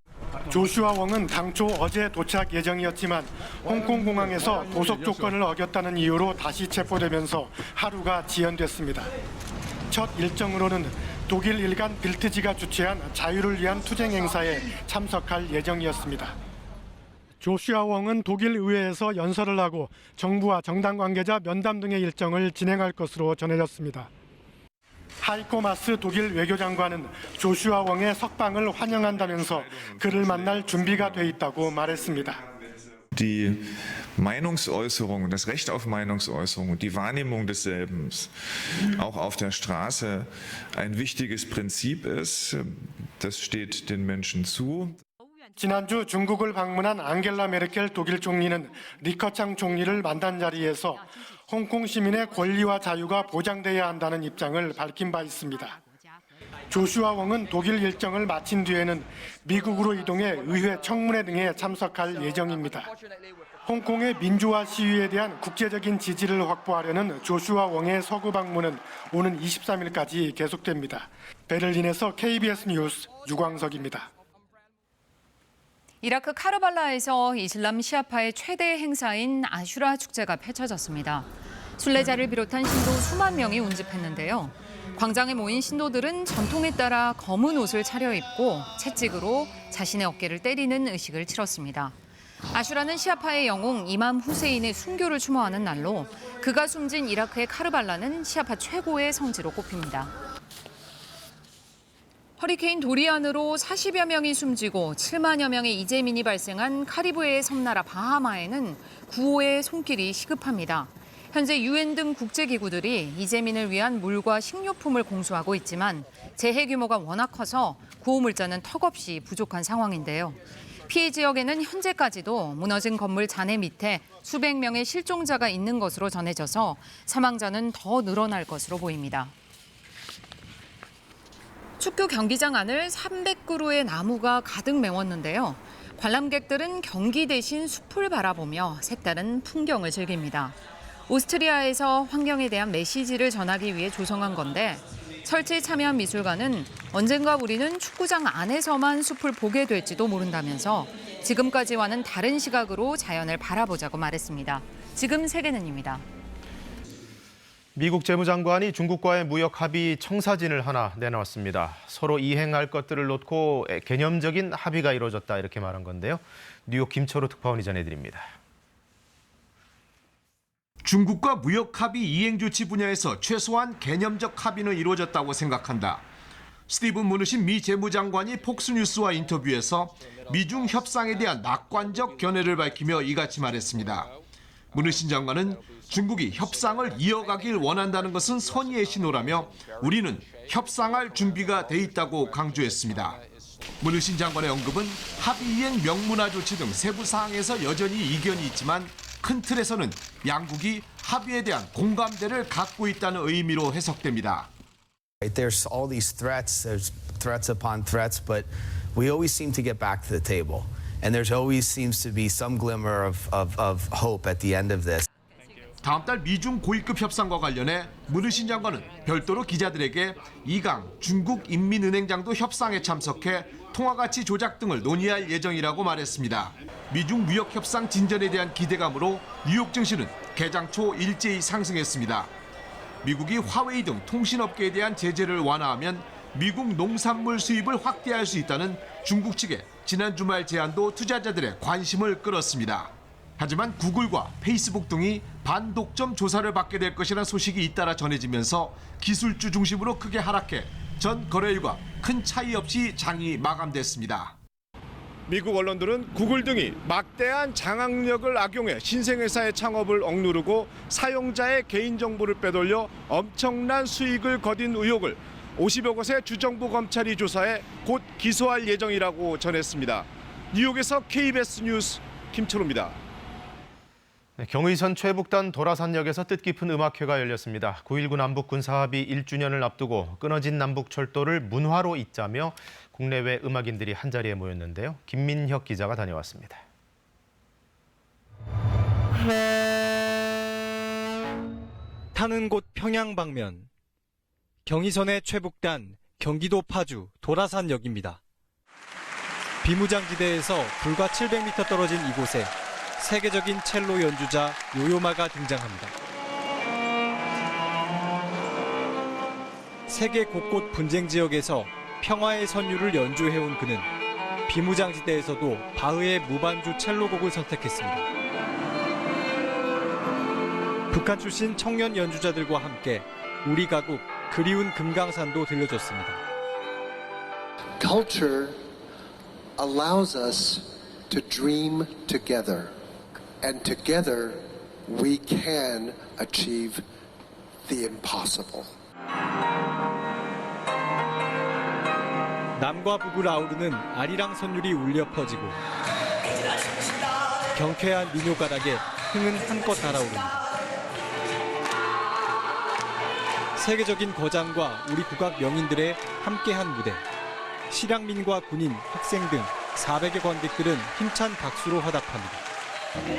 조슈아 웡은 당초 어제 도착 예정이었지만 홍콩 공항에서 도속 조건을 어겼다는 이유로 다시 체포되면서 하루가 지연됐습니다. 첫 일정으로는 독일 일간 빌트지가 주최한 자유를 위한 투쟁 행사에 참석할 예정이었습니다. 조슈아 웡은 독일 의회에서 연설을 하고 정부와 정당 관계자 면담 등의 일정을 진행할 것으로 전해졌습니다. 하이코 마스 독일 외교장관은 조슈아 웡의 석방을 환영한다면서 그를 만날 준비가 돼 있다고 말했습니다. Die Meinungsäußerung, das Recht auf Meinungsäußerung und die Wahrnehmung desselben, auch auf der Straße, ein wichtiges Prinzip ist. Das steht den Menschen zu. 지난주 중국을 방문한 앙겔라 메르켈 독일 총리는 리커창 총리를 만난 자리에서 홍콩 시민의 권리와 자유가 보장돼야 한다는 입장을 밝힌 바 있습니다. 조슈아 웡은 독일 일정을 마친 뒤에는 미국으로 이동해 의회 청문회 등에 참석할 예정입니다. 홍콩의 민주화 시위에 대한 국제적인 지지를 확보하려는 조슈아 웡의 서구 방문은 오는 23일까지 계속됩니다. 베를린에서 KBS 뉴스 유광석입니다. 이라크 카르발라에서 이슬람 시아파의 최대 행사인 아슈라 축제가 펼쳐졌습니다. 순례자를 비롯한 신도 수만 명이 운집했는데요. 광장에 모인 신도들은 전통에 따라 검은 옷을 차려입고 채찍으로 자신의 어깨를 때리는 의식을 치렀습니다. 아슈라는 시아파의 영웅 이맘 후세인의 순교를 추모하는 날로 그가 숨진 이라크의 카르발라는 시아파 최고의 성지로 꼽힙니다. 허리케인 도리안으로 40여 명이 숨지고 7만여 명의 이재민이 발생한 카리브해의 섬나라 바하마에는 구호의 손길이 시급합니다. 현재 UN 등 국제기구들이 이재민을 위한 물과 식료품을 공수하고 있지만 재해 규모가 워낙 커서 구호 물자는 턱없이 부족한 상황인데요. 피해 지역에는 현재까지도 무너진 건물 잔해 밑에 수백 명의 실종자가 있는 것으로 전해져서 사망자는 더 늘어날 것으로 보입니다. 축구 경기장 안을 300그루의 나무가 가득 메웠는데요. 관람객들은 경기 대신 숲을 바라보며 색다른 풍경을 즐깁니다. 오스트리아에서 환경에 대한 메시지를 전하기 위해 조성한 건데 설치에 참여한 미술관은 언젠가 우리는 축구장 안에서만 숲을 보게 될지도 모른다면서 지금까지와는 다른 시각으로 자연을 바라보자고 말했습니다. 지금 세계는입니다. 미국 재무장관이 중국과의 무역 합의 청사진을 하나 내놓았습니다. 서로 이행할 것들을 놓고 개념적인 합의가 이루어졌다 이렇게 말한 건데요. 뉴욕 김철우 특파원이 전해드립니다. 중국과 무역 합의 이행 조치 분야에서 최소한 개념적 합의는 이루어졌다고 생각한다. 스티븐 무누신 미 재무장관이 폭스뉴스와 인터뷰에서 미중 협상에 대한 낙관적 견해를 밝히며 이같이 말했습니다. 무누신 장관은 중국이 협상을 이어가길 원한다는 것은 선의의 신호라며 우리는 협상할 준비가 돼 있다고 강조했습니다. 무누신 장관의 언급은 합의 이행 명문화 조치 등 세부 사항에서 여전히 이견이 있지만 큰 틀에서는 양국이 합의에 대한 공감대를 갖고 있다는 의미로 해석됩니다. There's all these threats, there's threats upon threats, but we always seem to get back to the table. And there's always seems to be some glimmer of hope at the end of this. 다음 달 미중 고위급 협상과 관련해 문우신 장관은 별도로 기자들에게 이강 중국 인민은행장도 협상에 참석해 통화가치 조작 등을 논의할 예정이라고 말했습니다. 미중 무역 협상 진전에 대한 기대감으로 뉴욕 증시는 개장 초 일제히 상승했습니다. 미국이 화웨이 등 통신업계에 대한 제재를 완화하면 미국 농산물 수입을 확대할 수 있다는 중국 측의 지난 주말 제안도 투자자들의 관심을 끌었습니다. 하지만 구글과 페이스북 등이 반독점 조사를 받게 될 것이라는 소식이 잇따라 전해지면서 기술주 중심으로 크게 하락해 전 거래일과 큰 차이 없이 장이 마감됐습니다. 미국 언론들은 구글 등이 막대한 장악력을 악용해 신생회사의 창업을 억누르고 사용자의 개인정보를 빼돌려 엄청난 수익을 거둔 의혹을 50여 곳의 주정부 검찰이 조사해 곧 기소할 예정이라고 전했습니다. 뉴욕에서 KBS 뉴스 김철우입니다. 네, 경의선 최북단 도라산역에서 뜻깊은 음악회가 열렸습니다. 9.19 남북 군사합의 1주년을 앞두고 끊어진 남북철도를 문화로 잇자며 국내외 음악인들이 한자리에 모였는데요. 김민혁 기자가 다녀왔습니다. 타는 곳 평양 방면. 경의선의 최북단 경기도 파주 도라산역입니다. 비무장지대에서 불과 700m 떨어진 이곳에 세계적인 첼로 연주자 요요마가 등장합니다. 세계 곳곳 분쟁 지역에서 평화의 선율을 연주해온 그는 비무장지대에서도 바흐의 무반주 첼로곡을 선택했습니다. 북한 출신 청년 연주자들과 함께 우리 가국 그리운 금강산도 들려줬습니다. Culture allows us to dream together. And together we can achieve the impossible. 남과 북을 아우르는 아리랑 선율이 울려 퍼지고 경쾌한 민요 가락에 흥은 한껏 달아오릅니다. 세계적인 거장과 우리 국악 명인들의 함께한 무대. 실향민과 군인, 학생 등 400여 관객들은 힘찬 박수로 화답합니다.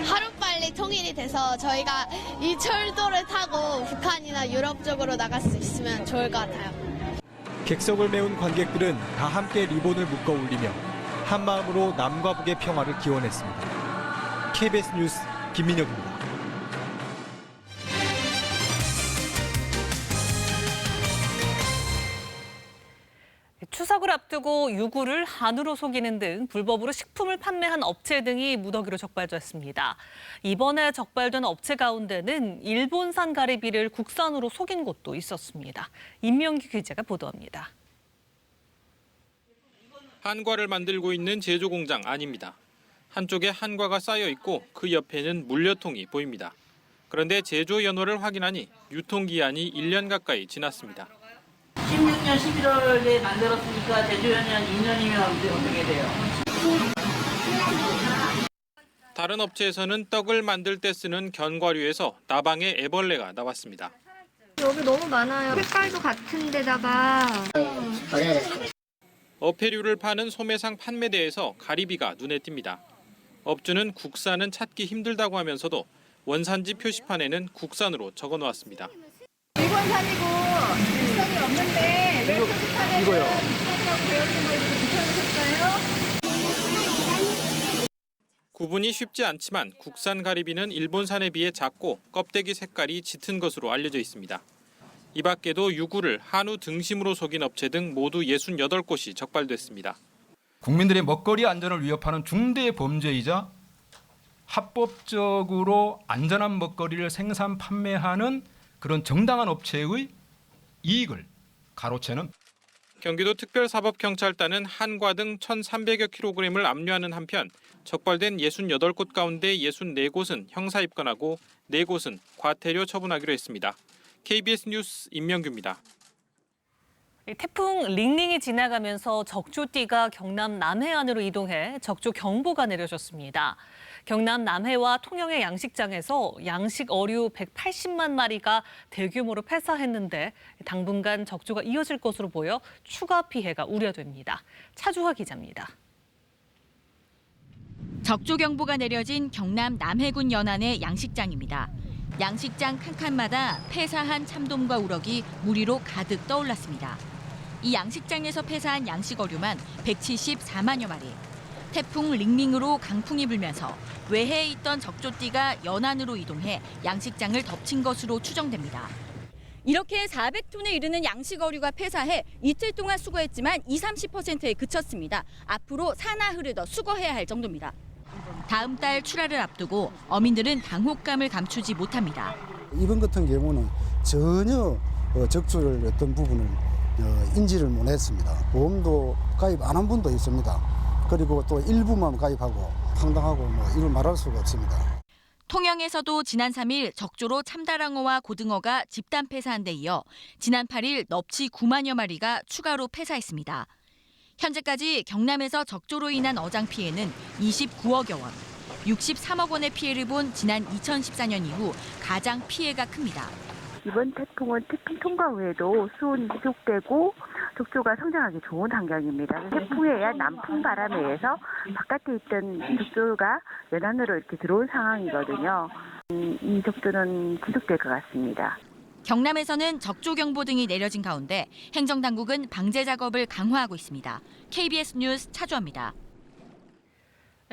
하루빨리 통일이 돼서 저희가 이 철도를 타고 북한이나 유럽 쪽으로 나갈 수 있으면 좋을 것 같아요. 객석을 메운 관객들은 다 함께 리본을 묶어 올리며 한마음으로 남과 북의 평화를 기원했습니다. KBS 뉴스 김민혁입니다. 추석을 앞두고 유구를 한우로 속이는 등 불법으로 식품을 판매한 업체 등이 무더기로 적발됐습니다. 이번에 적발된 업체 가운데는 일본산 가리비를 국산으로 속인 곳도 있었습니다. 임명규 기자가 보도합니다. 한과를 만들고 있는 제조 공장 아닙니다. 한쪽에 한과가 쌓여 있고 그 옆에는 물류통이 보입니다. 그런데 제조 연호를 확인하니 유통기한이 1년 가까이 지났습니다. 16년 11월에 만들었으니까 제조연년 2년이면 어떻게 돼요? 다른 업체에서는 떡을 만들 때 쓰는 견과류에서 나방의 애벌레가 나왔습니다. 여기 너무 많아요. 색깔도 같은 데다가. 어패류를 파는 소매상 판매대에서 가리비가 눈에 띕니다. 업주는 국산은 찾기 힘들다고 하면서도 원산지 표시판에는 국산으로 적어놓았습니다. 일본산이고 국산이 없는데 왜 표시판에는 국산이라고 되어있는 거 이렇게 붙여놓으셨어요? 구분이 쉽지 않지만 국산 가리비는 일본산에 비해 작고 껍데기 색깔이 짙은 것으로 알려져 있습니다. 이 밖에도 유구를 한우 등심으로 속인 업체 등 모두 68곳이 적발됐습니다. 국민들의 먹거리 안전을 위협하는 중대 범죄이자 합법적으로 안전한 먹거리를 생산 판매하는 그런 정당한 업체의 이익을 가로채는 경기도 특별사법경찰단은 한과 등 1,300여 킬로그램을 압류하는 한편 적발된 68곳 가운데 64곳은 형사 입건하고 4곳은 과태료 처분하기로 했습니다. KBS 뉴스 임명규입니다. 태풍 링링이 지나가면서 적조띠가 경남 남해안으로 이동해 적조 경보가 내려졌습니다. 경남 남해와 통영의 양식장에서 양식 어류 180만 마리가 대규모로 폐사했는데 당분간 적조가 이어질 것으로 보여 추가 피해가 우려됩니다. 차주화 기자입니다. 적조 경보가 내려진 경남 남해군 연안의 양식장입니다. 양식장 칸칸마다 폐사한 참돔과 우럭이 무리로 가득 떠올랐습니다. 이 양식장에서 폐사한 양식 어류만 174만여 마리. 태풍 링링으로 강풍이 불면서 외해에 있던 적조띠가 연안으로 이동해 양식장을 덮친 것으로 추정됩니다. 이렇게 400톤에 이르는 양식 어류가 폐사해 이틀 동안 수거했지만 20-30%에 그쳤습니다. 앞으로 사나흘을 더 수거해야 할 정도입니다. 다음 달 출하를 앞두고 어민들은 당혹감을 감추지 못합니다. 이번 같은 경우는 전혀 적조를 어떤 부분을 인지를 못했습니다. 보험도 가입 안 한 분도 있습니다. 그리고 또 일부만 가입하고 황당하고 이를 말할 수가 없습니다. 통영에서도 지난 3일 적조로 참다랑어와 고등어가 집단 폐사한 데 이어 지난 8일 넙치 9만여 마리가 추가로 폐사했습니다. 현재까지 경남에서 적조로 인한 어장 피해는 29억여 원, 63억 원의 피해를 본 지난 2014년 이후 가장 피해가 큽니다. 이번 태풍은 태풍 통과 후에도 수온이 지속되고 적조가 성장하기 좋은 환경입니다. 태풍에 의한 남풍 바람에 의해서 바깥에 있던 적조가 연안으로 이렇게 들어온 상황이거든요. 이 적조는 지속될 것 같습니다. 경남에서는 적조 경보 등이 내려진 가운데 행정당국은 방제 작업을 강화하고 있습니다. KBS 뉴스 차주화입니다.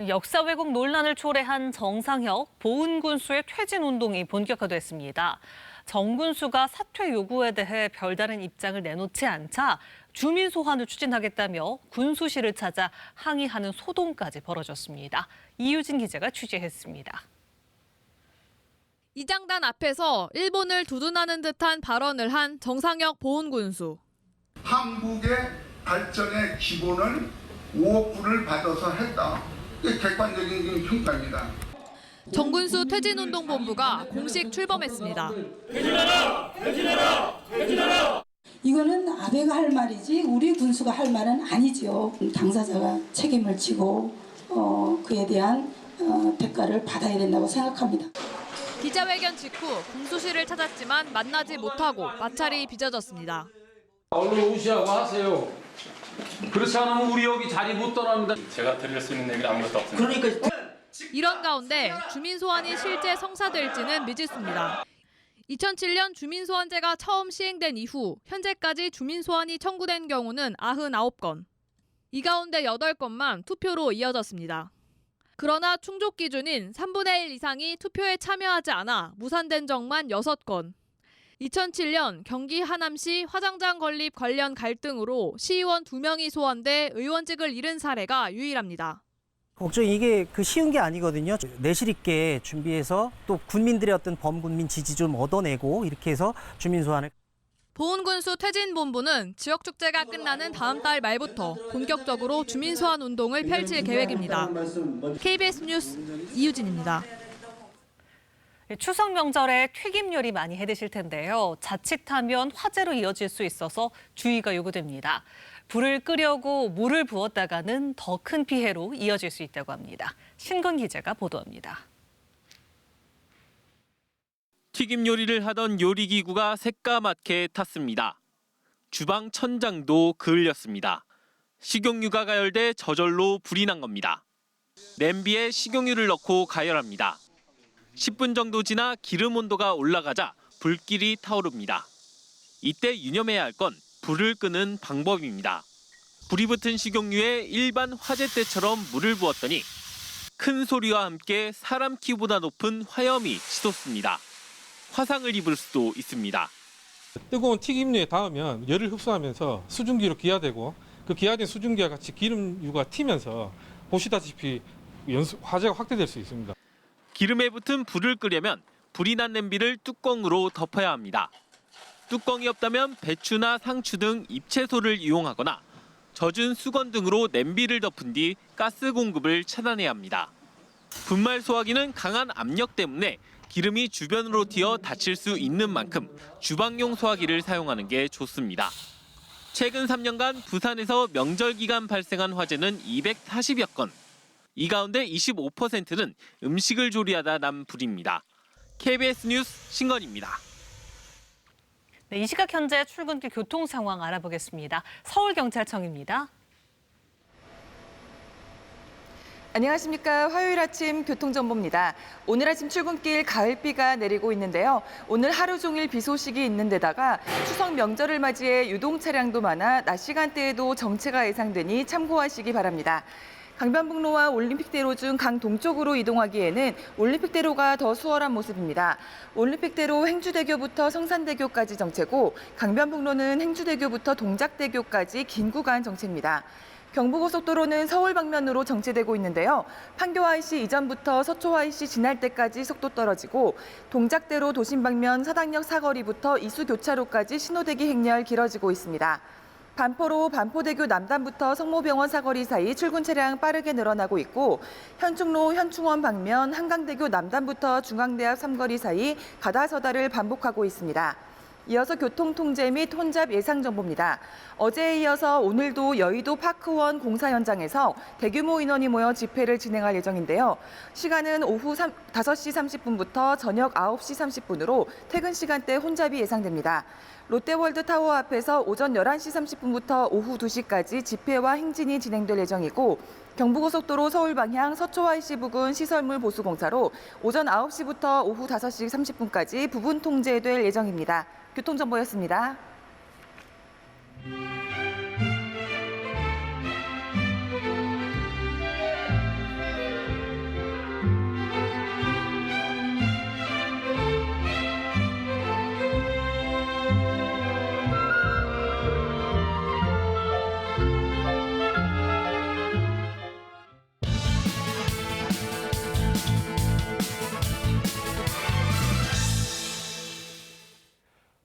역사 왜곡 논란을 초래한 정상혁 보훈군수의 퇴진 운동이 본격화됐습니다. 정 군수가 사퇴 요구에 대해 별다른 입장을 내놓지 않자 주민 소환을 추진하겠다며 군수실을 찾아 항의하는 소동까지 벌어졌습니다. 이유진 기자가 취재했습니다. 이장단 앞에서 일본을 두둔하는 듯한 발언을 한 정상혁 보훈군수. 한국의 발전의 기본을 5억 불을 받아서 했다. 이게 객관적인 평가입니다. 정군수 퇴진운동본부가 공식 출범했습니다. 퇴진하라! 퇴진하라! 퇴진하라! 이거는 아베가 할 말이지 우리 군수가 할 말은 아니죠. 당사자가 책임을 지고 그에 대한 대가를 받아야 된다고 생각합니다. 기자회견 직후 군수실을 찾았지만 만나지 못하고 마찰이 빚어졌습니다. 얼른 오시라고 하세요. 그렇지 않으면 우리 여기 자리 못 떠납니다. 제가 드릴 수 있는 얘기는 아무것도 없습니다. 그러니까 이런 가운데 주민 소환이 실제 성사될지는 미지수입니다. 2007년 주민 소환제가 처음 시행된 이후 현재까지 주민 소환이 청구된 경우는 99건. 이 가운데 8건만 투표로 이어졌습니다. 그러나 충족 기준인 3분의 1 이상이 투표에 참여하지 않아 무산된 적만 6건. 2007년 경기 하남시 화장장 건립 관련 갈등으로 시의원 2명이 소환돼 의원직을 잃은 사례가 유일합니다. 걱정이 이게 쉬운 게 아니거든요. 내실 있게 준비해서 또 국민들의 어떤 범국민 지지 좀 얻어내고 이렇게 해서 주민 소환을. 보훈군수 퇴진본부는 지역축제가 끝나는 다음 달 말부터 본격적으로 주민 소환 운동을 펼칠 계획입니다. KBS 뉴스 이유진입니다. 추석 명절에 튀김 요리 많이 해드실 텐데요. 자칫하면 화재로 이어질 수 있어서 주의가 요구됩니다. 불을 끄려고 물을 부었다가는 더 큰 피해로 이어질 수 있다고 합니다. 신건 기자가 보도합니다. 튀김 요리를 하던 요리기구가 새까맣게 탔습니다. 주방 천장도 그을렸습니다. 식용유가 가열돼 저절로 불이 난 겁니다. 냄비에 식용유를 넣고 가열합니다. 10분 정도 지나 기름 온도가 올라가자 불길이 타오릅니다. 이때 유념해야 할 건 불을 끄는 방법입니다. 불이 붙은 식용유에 일반 화재 때처럼 물을 부었더니 큰 소리와 함께 사람 키보다 높은 화염이 치솟습니다. 화상을 입을 수도 있습니다. 뜨거운 튀김류에 닿으면 열을 흡수하면서 수증기로 기화되고 그 기화된 수증기와 같이 기름유가 튀면서 보시다시피 화재가 확대될 수 있습니다. 기름에 붙은 불을 끄려면 불이 난 냄비를 뚜껑으로 덮어야 합니다. 뚜껑이 없다면 배추나 상추 등 입채소를 이용하거나 젖은 수건 등으로 냄비를 덮은 뒤 가스 공급을 차단해야 합니다. 분말 소화기는 강한 압력 때문에 기름이 주변으로 튀어 다칠 수 있는 만큼 주방용 소화기를 사용하는 게 좋습니다. 최근 3년간 부산에서 명절 기간 발생한 화재는 240여 건. 이 가운데 25%는 음식을 조리하다 난 불입니다. KBS 뉴스 신건입니다. 네, 이 시각 현재 출근길 교통 상황 알아보겠습니다. 서울경찰청입니다. 안녕하십니까. 화요일 아침 교통정보입니다. 오늘 아침 출근길 가을비가 내리고 있는데요. 오늘 하루 종일 비 소식이 있는 데다가 추석 명절을 맞이해 유동 차량도 많아 낮 시간대에도 정체가 예상되니 참고하시기 바랍니다. 강변북로와 올림픽대로 중 강동쪽으로 이동하기에는 올림픽대로가 더 수월한 모습입니다. 올림픽대로 행주대교부터 성산대교까지 정체고 강변북로는 행주대교부터 동작대교까지 긴 구간 정체입니다. 경부고속도로는 서울 방면으로 정체되고 있는데요. 판교 IC 이전부터 서초 IC 지날 때까지 속도 떨어지고 동작대로 도심 방면 사당역 사거리부터 이수교차로까지 신호대기 행렬 길어지고 있습니다. 반포로 반포대교 남단부터 성모병원 사거리 사이 출근 차량 빠르게 늘어나고 있고 현충로 현충원 방면 한강대교 남단부터 중앙대 앞 삼거리 사이 가다서다를 반복하고 있습니다. 이어서 교통통제 및 혼잡 예상 정보입니다. 어제에 이어서 오늘도 여의도 파크원 공사 현장에서 대규모 인원이 모여 집회를 진행할 예정인데요. 시간은 오후 5시 30분부터 저녁 9시 30분으로 퇴근 시간대 혼잡이 예상됩니다. 롯데월드 타워 앞에서 오전 11시 30분부터 오후 2시까지 집회와 행진이 진행될 예정이고 경부고속도로 서울 방향 서초 IC 부근 시설물 보수 공사로 오전 9시부터 오후 5시 30분까지 부분 통제될 예정입니다. 교통정보였습니다.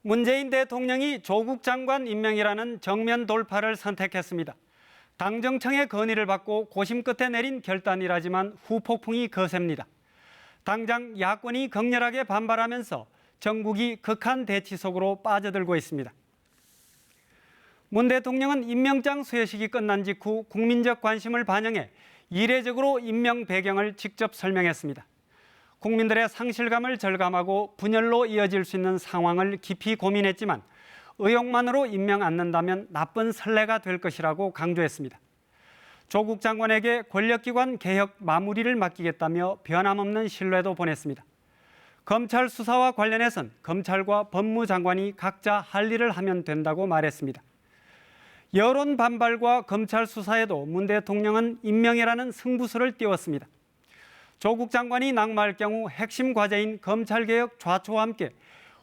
문재인 대통령이 조국 장관 임명이라는 정면 돌파를 선택했습니다. 당정청의 건의를 받고 고심 끝에 내린 결단이라지만 후폭풍이 거셉니다. 당장 야권이 격렬하게 반발하면서 전국이 극한 대치 속으로 빠져들고 있습니다. 문 대통령은 임명장 수여식이 끝난 직후 국민적 관심을 반영해 이례적으로 임명 배경을 직접 설명했습니다. 국민들의 상실감을 절감하고 분열로 이어질 수 있는 상황을 깊이 고민했지만 의혹만으로 임명 않는다면 나쁜 선례가 될 것이라고 강조했습니다. 조국 장관에게 권력기관 개혁 마무리를 맡기겠다며 변함없는 신뢰도 보냈습니다. 검찰 수사와 관련해선 검찰과 법무장관이 각자 할 일을 하면 된다고 말했습니다. 여론 반발과 검찰 수사에도 문 대통령은 임명이라는 승부수를 띄웠습니다. 조국 장관이 낙마할 경우 핵심 과제인 검찰개혁 좌초와 함께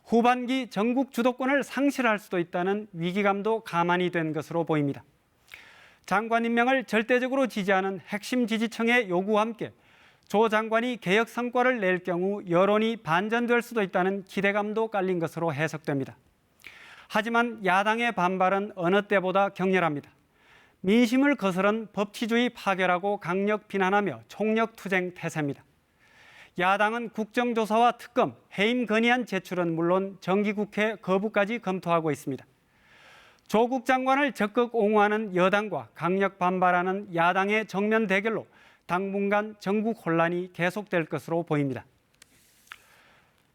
후반기 전국 주도권을 상실할 수도 있다는 위기감도 가만히 된 것으로 보입니다. 장관 임명을 절대적으로 지지하는 핵심 지지층의 요구와 함께 조 장관이 개혁 성과를 낼 경우 여론이 반전될 수도 있다는 기대감도 깔린 것으로 해석됩니다. 하지만 야당의 반발은 어느 때보다 격렬합니다. 민심을 거스른 법치주의 파괴라고 강력 비난하며 총력투쟁 태세입니다. 야당은 국정조사와 특검, 해임 건의안 제출은 물론 정기국회 거부까지 검토하고 있습니다. 조국 장관을 적극 옹호하는 여당과 강력 반발하는 야당의 정면 대결로 당분간 전국 혼란이 계속될 것으로 보입니다.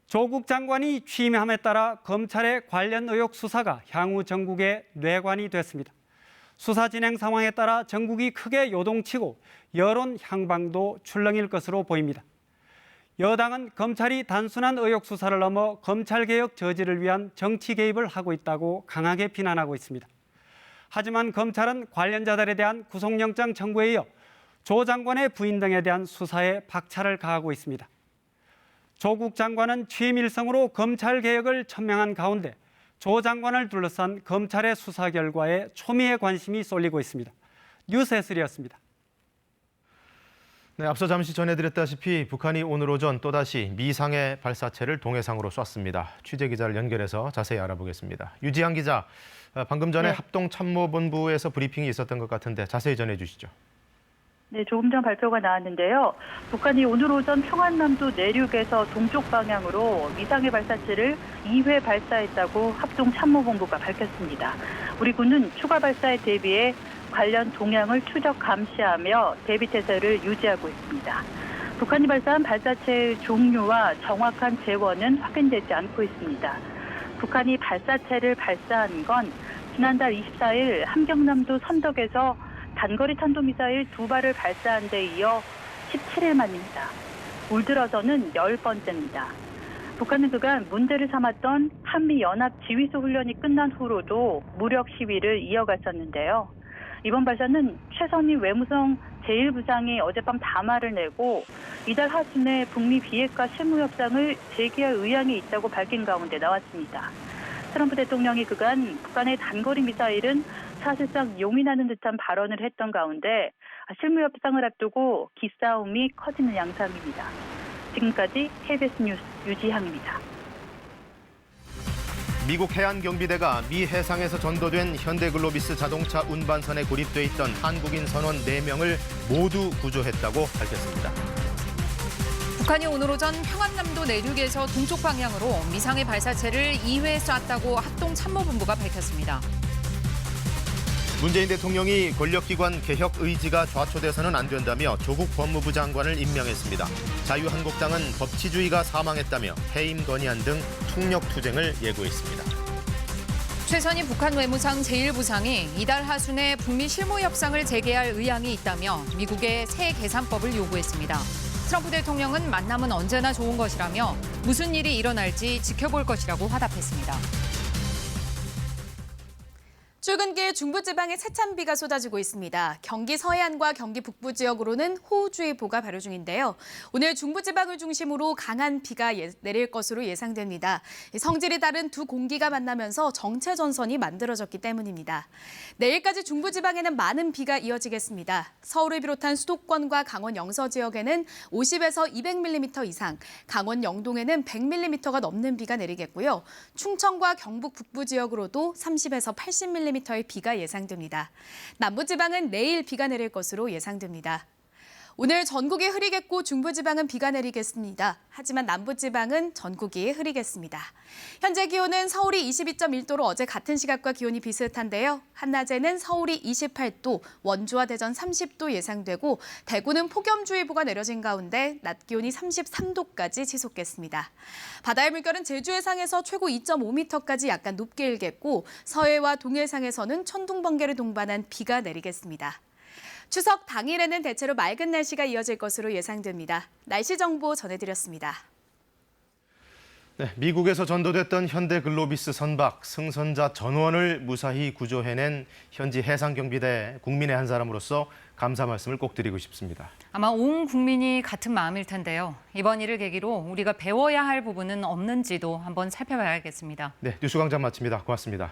조국 장관이 취임함에 따라 검찰의 관련 의혹 수사가 향후 전국의 뇌관이 됐습니다. 수사 진행 상황에 따라 전국이 크게 요동치고 여론 향방도 출렁일 것으로 보입니다. 여당은 검찰이 단순한 의혹 수사를 넘어 검찰개혁 저지를 위한 정치 개입을 하고 있다고 강하게 비난하고 있습니다. 하지만 검찰은 관련자들에 대한 구속영장 청구에 이어 조 장관의 부인 등에 대한 수사에 박차를 가하고 있습니다. 조국 장관은 취임 일성으로 검찰개혁을 천명한 가운데 조 장관을 둘러싼 검찰의 수사 결과에 초미의 관심이 쏠리고 있습니다. 뉴스S3였습니다. 네, 앞서 잠시 전해드렸다시피 북한이 오늘 오전 또다시 미상의 발사체를 동해상으로 쐈습니다. 취재기자를 연결해서 자세히 알아보겠습니다. 유지한 기자, 방금 전에 합동참모본부에서 브리핑이 있었던 것 같은데 자세히 전해주시죠. 네, 조금 전 발표가 나왔는데요. 북한이 오늘 오전 평안남도 내륙에서 동쪽 방향으로 미상의 발사체를 2회 발사했다고 합동참모본부가 밝혔습니다. 우리 군은 추가 발사에 대비해 관련 동향을 추적 감시하며 대비태세를 유지하고 있습니다. 북한이 발사한 발사체의 종류와 정확한 재원은 확인되지 않고 있습니다. 북한이 발사체를 발사한 건 지난달 24일 함경남도 선덕에서 단거리 탄도미사일 2발을 발사한 데 이어 17일 만입니다. 올 들어서는 10번째입니다. 북한은 그간 문제를 삼았던 한미연합지휘소 훈련이 끝난 후로도 무력 시위를 이어갔었는데요. 이번 발사는 최선희 외무성 제1부상이 어젯밤 담화를 내고 이달 하순에 북미 비핵화 실무협상을 재개할 의향이 있다고 밝힌 가운데 나왔습니다. 트럼프 대통령이 그간 북한의 단거리 미사일은 사실상 용인하는 듯한 발언을 했던 가운데 실무협상을 앞두고 기싸움이 커지는 양상입니다. 지금까지 KBS 뉴스 유지향입니다. 미국 해안경비대가 미 해상에서 전도된 현대글로비스 자동차 운반선에 고립돼 있던 한국인 선원 4명을 모두 구조했다고 밝혔습니다. 북한이 오늘 오전 평안남도 내륙에서 동쪽 방향으로 미상의 발사체를 2회 쐈다고 합동참모본부가 밝혔습니다. 문재인 대통령이 권력기관 개혁 의지가 좌초돼서는 안 된다며 조국 법무부 장관을 임명했습니다. 자유한국당은 법치주의가 사망했다며 해임 건의안 등 총력투쟁을 예고했습니다. 최선희 북한 외무상 제1부상이 이달 하순에 북미 실무협상을 재개할 의향이 있다며 미국에 새 계산법을 요구했습니다. 트럼프 대통령은 만남은 언제나 좋은 것이라며 무슨 일이 일어날지 지켜볼 것이라고 화답했습니다. 출근길 중부지방에 세찬비가 쏟아지고 있습니다. 경기 서해안과 경기 북부 지역으로는 호우주의보가 발효 중인데요. 오늘 중부지방을 중심으로 강한 비가 내릴 것으로 예상됩니다. 성질이 다른 두 공기가 만나면서 정체전선이 만들어졌기 때문입니다. 내일까지 중부지방에는 많은 비가 이어지겠습니다. 서울을 비롯한 수도권과 강원 영서 지역에는 50에서 200mm 이상, 강원 영동에는 100mm가 넘는 비가 내리겠고요. 충청과 경북 북부 지역으로도 30에서 80mm의 비가 예상됩니다. 남부지방은 내일 비가 내릴 것으로 예상됩니다. 오늘 전국이 흐리겠고 중부지방은 비가 내리겠습니다. 하지만 남부지방은 전국이 흐리겠습니다. 현재 기온은 서울이 22.1도로 어제 같은 시각과 기온이 비슷한데요. 한낮에는 서울이 28도, 원주와 대전 30도 예상되고 대구는 폭염주의보가 내려진 가운데 낮 기온이 33도까지 지속겠습니다. 바다의 물결은 제주 해상에서 최고 2.5m까지 약간 높게 일겠고 서해와 동해상에서는 천둥, 번개를 동반한 비가 내리겠습니다. 추석 당일에는 대체로 맑은 날씨가 이어질 것으로 예상됩니다. 날씨 정보 전해드렸습니다. 네, 미국에서 전도됐던 현대글로비스 선박 승선자 전원을 무사히 구조해낸 현지 해상경비대 국민의 한 사람으로서 감사 말씀을 꼭 드리고 싶습니다. 아마 온 국민이 같은 마음일 텐데요. 이번 일을 계기로 우리가 배워야 할 부분은 없는지도 한번 살펴봐야겠습니다. 네, 뉴스광장 마칩니다. 고맙습니다.